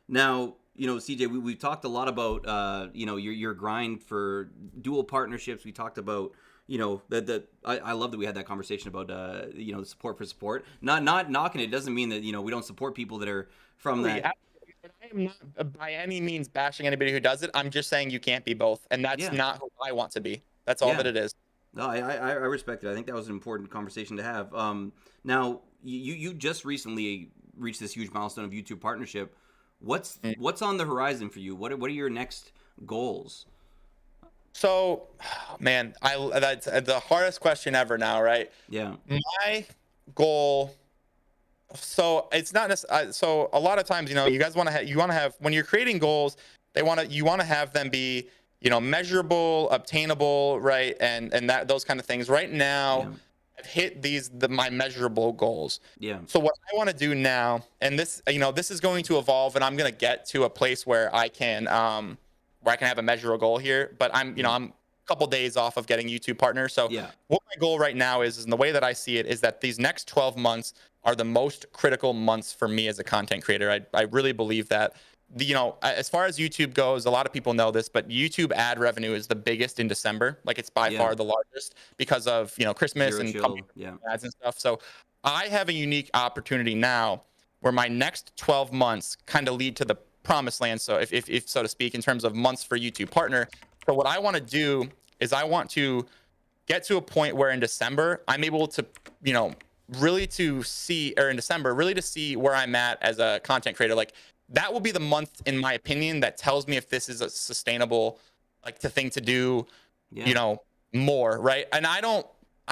Now, CJ, we talked a lot about your grind for dual partnerships. We talked about that I love that we had that conversation about the support for support. Not knocking it doesn't mean that we don't support people that are from Absolutely, that. absolutely. And I am not by any means bashing anybody who does it. I'm just saying you can't be both, and that's Yeah, not who I want to be. That's all yeah. that it is. No, I respect it. I think that was an important conversation to have. Now you just recently reached this huge milestone of YouTube partnership. What's on the horizon for you? What are your next goals? So, man, that's the hardest question ever now, right? Yeah, My goal. So it's not necessarily. So a lot of times, you guys want to have when you're creating goals, you want to have them be measurable, obtainable, right? And those kind of things. Right now, yeah, I've hit my measurable goals. yeah, So what I want to do now, and this is going to evolve, and I'm going to get to a place where I can have a measurable goal here. But yeah, I'm a couple days off of getting YouTube partners. So yeah, what my goal right now is, and the way that I see it, is that these next 12 months are the most critical months for me as a content creator. I really believe that. As far as YouTube goes, a lot of people know this, but YouTube ad revenue is the biggest in December. Like, it's by yeah. far the largest because of Christmas Zero and chill. Yeah, ads and stuff. So I have a unique opportunity now where my next 12 months kind of lead to the promised land. So if so to speak, in terms of months for YouTube partner. So what I want to do is I want to get to a point where in December I'm able to, really to see, or in December, really to see where I'm at as a content creator. Like, that will be the month, in my opinion, that tells me if this is a sustainable, like, the thing to do, yeah, more, right? And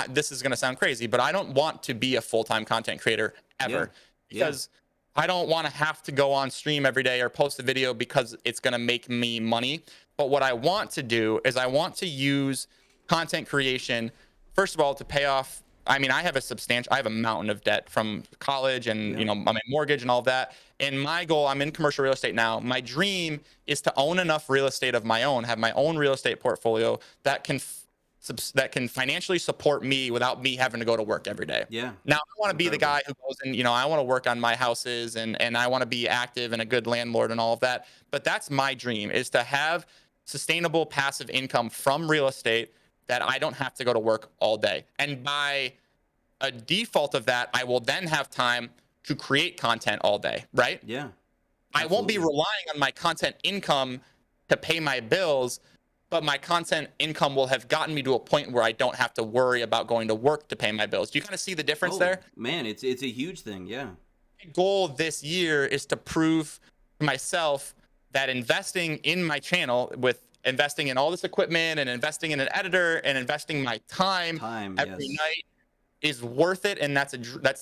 this is going to sound crazy, but I don't want to be a full-time content creator yeah, ever, yeah, because I don't want to have to go on stream every day or post a video because it's going to make me money. But what I want to do is I want to use content creation, first of all, to pay off. I mean, I have a mountain of debt from college and, yeah, my mortgage and all that. And my goal, I'm in commercial real estate now. My dream is to own enough real estate of my own, have my own real estate portfolio that can financially support me without me having to go to work every day. yeah. Now, I want to be the Incredible. guy who goes and, I want to work on my houses and I want to be active and a good landlord and all of that. But that's my dream, is to have sustainable passive income from real estate that I don't have to go to work all day. And by a default of that, I will then have time to create content all day, right? Yeah, I won't be absolutely. relying on my content income to pay my bills, but my content income will have gotten me to a point where I don't have to worry about going to work to pay my bills. Do you kind of see the difference Oh there? man, it's a huge thing. Yeah, My goal this year is to prove to myself that investing in my channel, with investing in all this equipment and investing in an editor and investing my time time. every Yes. night, is worth it. And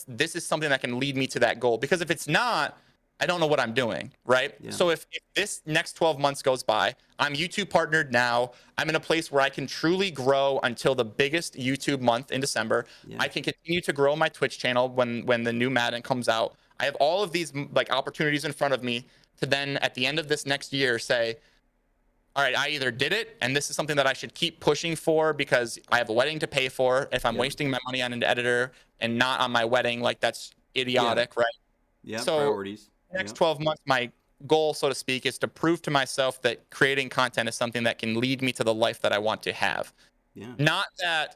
this is something that can lead me to that goal. Because if it's not, I don't know what I'm doing, right? Yeah. So if this next 12 months goes by, I'm YouTube partnered now. I'm in a place where I can truly grow until the biggest YouTube month in December. Yeah. I can continue to grow my Twitch channel when the new Madden comes out. I have all of these like opportunities in front of me to then at the end of this next year say, all right, I either did it, and this is something that I should keep pushing for because I have a wedding to pay for. If I'm Yep. wasting my money on an editor and not on my wedding, like that's Yeah. idiotic, right? Yeah. So Priorities. next Yeah. 12 months, my goal, so to speak, is to prove to myself that creating content is something that can lead me to the life that I want to have. Yeah. Not that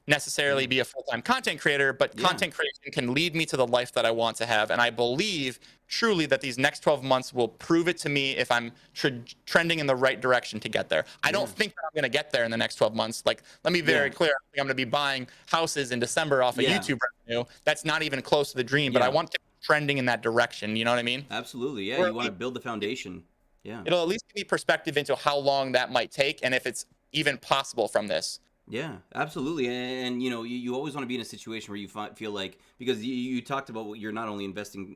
necessarily Yeah. be a full-time content creator, but Yeah. content creation can lead me to the life that I want to have. And I believe truly that these next 12 months will prove it to me if I'm trending in the right direction to get there. I don't Yeah. think that I'm going to get there in the next 12 months. Like, let me be very Yeah. clear. I think I'm going to be buying houses in December off of Yeah. YouTube revenue. That's not even close to the dream, but I Yeah. want to be trending in that direction. You know what I mean? Absolutely. Yeah. Or You at want to least build the foundation. Yeah. it'll at least give me perspective into how long that might take and if it's even possible from this. Yeah, absolutely. And you know, you always want to be in a situation where you feel like, because you talked about what you're not only investing,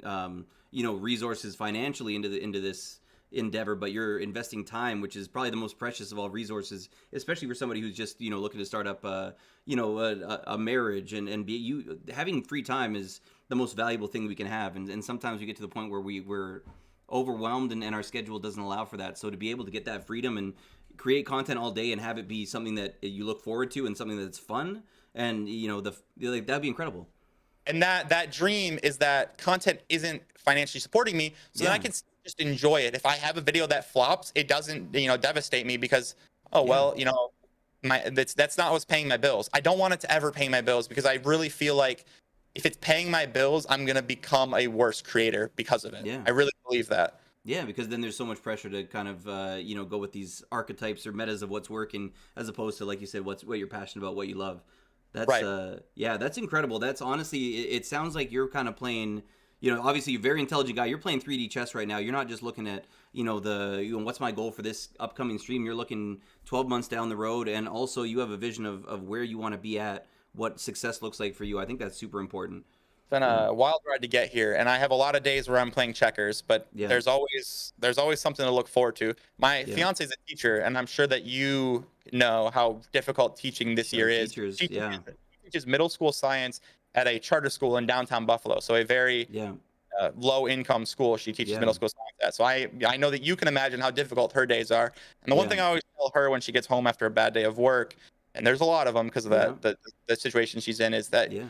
you know, resources financially into this endeavor, but you're investing time, which is probably the most precious of all resources, especially for somebody who's just, you know, looking to start up, you know, a marriage, and be you having free time is the most valuable thing we can have. And sometimes we get to the point where we're overwhelmed, and our schedule doesn't allow for that. So to be able to get that freedom and create content all day and have it be something that you look forward to and something that's fun, and you know, like, that'd be incredible. And that dream is that content isn't financially supporting me, so that I Yeah. can just enjoy it. If I have a video that flops, it doesn't, you know, devastate me because, oh Yeah. well, you know, that's not what's paying my bills. I don't want it to ever pay my bills because I really feel like if it's paying my bills, I'm gonna become a worse creator because of it. Yeah. I really believe that. Yeah, because then there's so much pressure to kind of you know, go with these archetypes or metas of what's working, as opposed to, like you said, what you're passionate about, what you love. That's Right. yeah, that's incredible. That's honestly, it sounds like you're kind of playing. You know, obviously you're a very intelligent guy. You're playing 3D chess right now. You're not just looking at, you know, what's my goal for this upcoming stream. You're looking 12 months down the road, and also you have a vision of where you want to be at, what success looks like for you. I think that's super important. It's been Yeah. a wild ride to get here, and I have a lot of days where I'm playing checkers, but Yeah. there's always something to look forward to. My Yeah. fiance is a teacher, and I'm sure that you know how difficult teaching this year is. Teachers, She yeah. teaches middle school science at a charter school in downtown Buffalo, so a very Yeah. low income school. She teaches Yeah. middle school science at. So I know that you can imagine how difficult her days are. And the one Yeah. thing I always tell her when she gets home after a bad day of work, and there's a lot of them because of Yeah. the situation she's in, is that Yeah.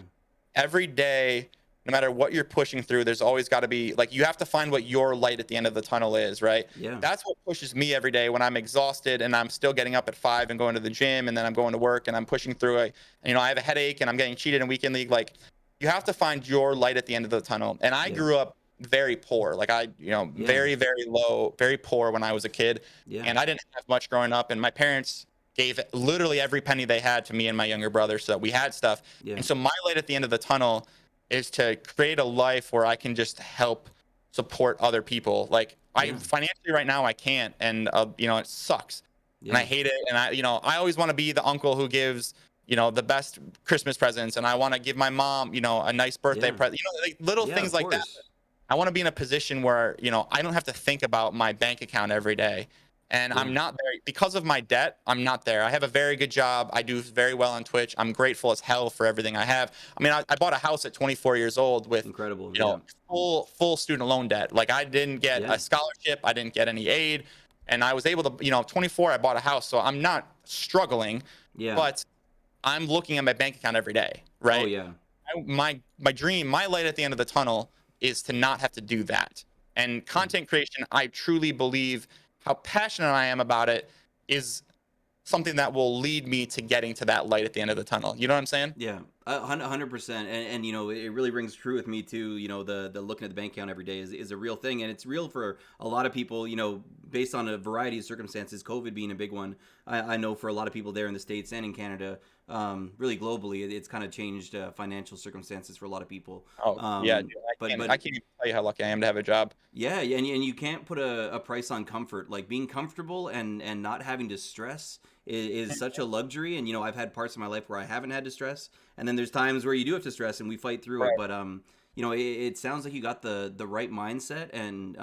every day, no matter what you're pushing through, there's always got to be like you have to find what your light at the end of the tunnel is, right? Yeah. That's what pushes me every day when I'm exhausted and I'm still getting up at 5 and going to the gym, and then I'm going to work and I'm pushing through it. You know, I have a headache and I'm getting cheated in weekend league. Like, you have to find your light at the end of the tunnel. And I Yeah. grew up very poor. Like Yeah. very, very low, very poor when I was a kid. Yeah. And I didn't have much growing up. And my parents gave literally every penny they had to me and my younger brother so that we had stuff. Yeah. And so my light at the end of the tunnel is to create a life where I can just help support other people. Like, I Yeah. financially right now I can't, and you know, it sucks. And I Yeah. hate it. And I always want to be the uncle who gives, you know, the best Christmas presents, and I want to give my mom, you know, a nice birthday Yeah. present. You know, like little Yeah, things of like that. course. I want to be in a position where, you know, I don't have to think about my bank account every day. And Yeah. I'm not there because of my debt. I'm not there. I have a very good job. I do very well on Twitch. I'm grateful as hell for everything I have. I mean, I bought a house at 24 years old with, Incredible. you Yeah. know, full student loan debt. Like, I didn't get Yeah. a scholarship. I didn't get any aid. And I was able to, you know, 24, I bought a house. So I'm not struggling, Yeah. but I'm looking at my bank account every day, right? Oh yeah. My dream, my light at the end of the tunnel is to not have to do that. And content creation, I truly believe how passionate I am about it is something that will lead me to getting to that light at the end of the tunnel. You know what I'm saying? Yeah, 100%, and you know, it really rings true with me too. You know, the looking at the bank account every day is a real thing, and it's real for a lot of people. You know, based on a variety of circumstances, COVID being a big one. I know for a lot of people there in the States and in Canada, really globally, it's kind of changed financial circumstances for a lot of people. Oh, yeah, dude, But I can't even tell you how lucky I am to have a job. yeah, and you can't put a price on comfort. Like, being comfortable and not having to stress is such a luxury. And you know, I've had parts of my life where I haven't had to stress, and then there's times where you do have to stress, and we fight through it. Right. But you know, it sounds like you got the right mindset, and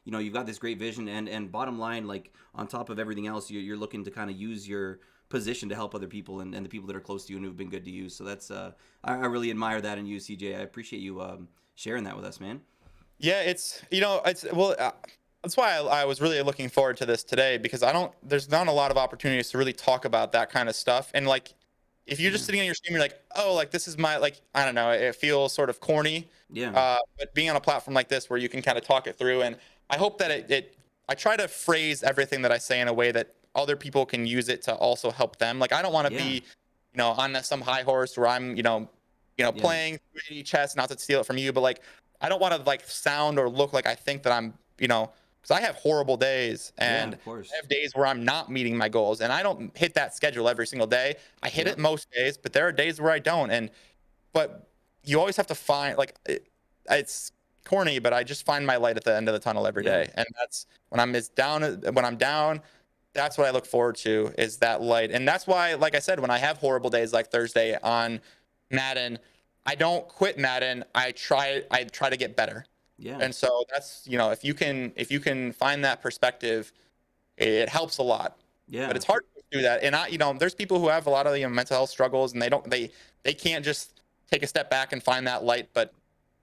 you know, you've got this great vision, and bottom line, like on top of everything else, you're looking to kind of use your position to help other people and the people that are close to you and who've been good to you. So that's I really admire that in you, CJ. I appreciate you sharing that with us, man. Yeah, it's it's well. That's why I was really looking forward to this today because there's not a lot of opportunities to really talk about that kind of stuff. And like, if you're just Yeah, sitting on your stream, you're like, oh, like this is my like I don't know, it feels sort of corny. yeah, But being on a platform like this where you can kind of talk it through, and I hope that I try to phrase everything that I say in a way that other people can use it to also help them. Like I don't want to yeah, be, on some high horse where I'm, yeah, playing 3D chess, not to steal it from you, but like I don't want to like sound or look like I think that I'm, because I have horrible days yeah. and Of I course. have days where I'm not meeting my goals and I don't hit that schedule every single day. I hit Yeah, it most days, but there are days where I don't. But you always have to find like it's corny, but I just find my light at the end of the tunnel every yeah, day. And that's when I'm down, that's what I look forward to is that light. And that's why, like I said, when I have horrible days like Thursday on Madden, I don't quit Madden. I try to get better. yeah, And so that's, if you can find that perspective, it helps a lot. But yeah, it's hard to do that. And there's people who have a lot of mental health struggles and they can't just take a step back and find that light. But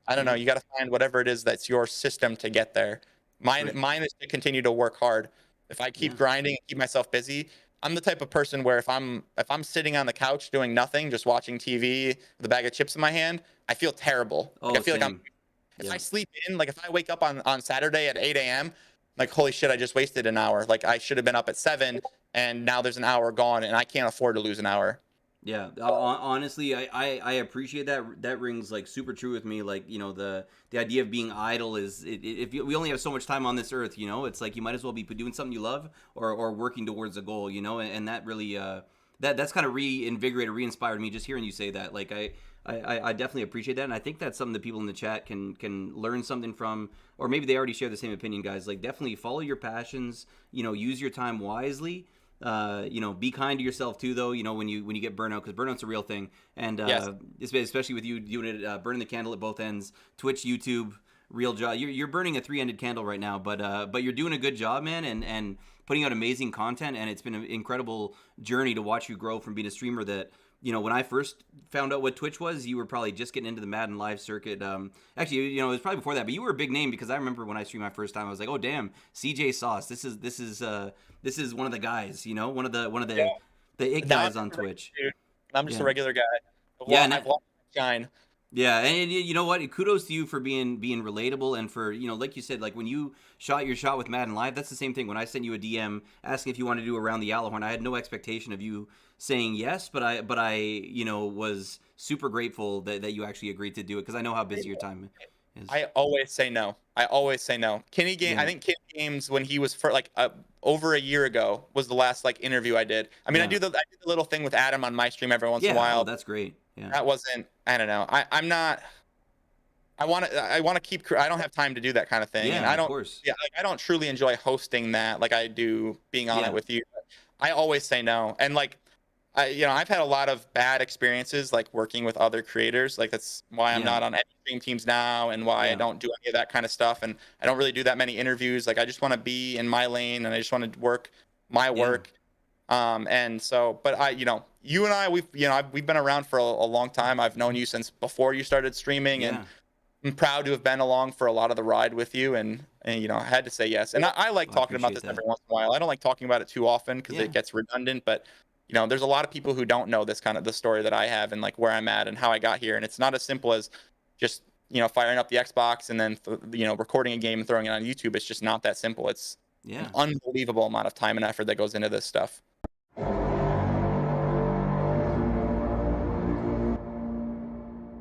I don't know, yeah. you got to find whatever it is that's your system to get there. For, Mine is to continue to work hard. If I keep yeah. grinding and keep myself busy, I'm the type of person where if I'm sitting on the couch doing nothing, just watching TV with a bag of chips in my hand, I feel terrible. Like Oh, I feel like same. if Yeah. I sleep in, like if I wake up on Saturday at 8 a.m., like holy shit, I just wasted an hour. Like I should have been up at 7 and now there's an hour gone and I can't afford to lose an hour. Yeah, honestly, I appreciate that. That rings like super true with me. Like, you know, the idea of being idle is if we only have so much time on this earth, you know, it's like you might as well be doing something you love or working towards a goal, you know, and that really that's kind of reinvigorated, re-inspired me just hearing you say that. Like I definitely appreciate that, and I think that's something that people in the chat can learn something from, or maybe they already share the same opinion, guys. Like definitely follow your passions, you know, use your time wisely. You know, be kind to yourself too, though. You know, when you get burnout, because burnout's a real thing, and Yes. especially with you doing it, burning the candle at both ends, Twitch, YouTube, real job. You're burning a three-ended candle right now, but you're doing a good job, man, and putting out amazing content, and it's been an incredible journey to watch you grow from being a streamer that. You know, when I first found out what Twitch was, you were probably just getting into the Madden live circuit. Actually, you know, it was probably before that, but you were a big name because I remember when I streamed my first time, I was like, "Oh, damn, CJSaucee, this is one of the guys, you know, Yeah. the it Now I'm guys just on a regular Twitch." dude. I'm just a Yeah, regular guy. yeah, and I've lost my shine. yeah, and you know what? Kudos to you for being relatable and for, you know, like you said, like when you shot your shot with Madden Live, that's the same thing. When I sent you a DM asking if you wanted to do around the Gjallarhorn, I had no expectation of you saying yes, but I you know was super grateful that you actually agreed to do it because I know how busy your time is. I always say no. I always say no. I Yeah, think Kenny Games when he was for like over a year ago was the last like interview I did. I mean, yeah, I do the little thing with Adam on my stream every once in a yeah. Oh, while. that's great. Yeah, That wasn't. I don't know. I'm not. I want to keep. I don't have time to do that kind of thing, and yeah. I Of don't. course. Yeah, like I don't truly enjoy hosting that like I do being on it Yeah, with you. I always say no, and like I've had a lot of bad experiences like working with other creators. Like that's why I'm yeah, not on any stream teams now and why I yeah, don't do any of that kind of stuff. And I don't really do that many interviews. Like I just want to be in my lane and I just want to work my yeah, work. And so, but you and I, we've been around for a long time. I've known you since before you started streaming and yeah. I'm proud to have been along for a lot of the ride with you. And I had to say yes. And I like Oh, I talking about appreciate this that. every once in a while. I don't like talking about it too often because Yeah, it gets redundant, but there's a lot of people who don't know this kind of the story that I have and like where I'm at and how I got here. And it's not as simple as just, firing up the Xbox and then, recording a game and throwing it on YouTube. It's just not that simple. It's an yeah. unbelievable amount of time and effort that goes into this stuff.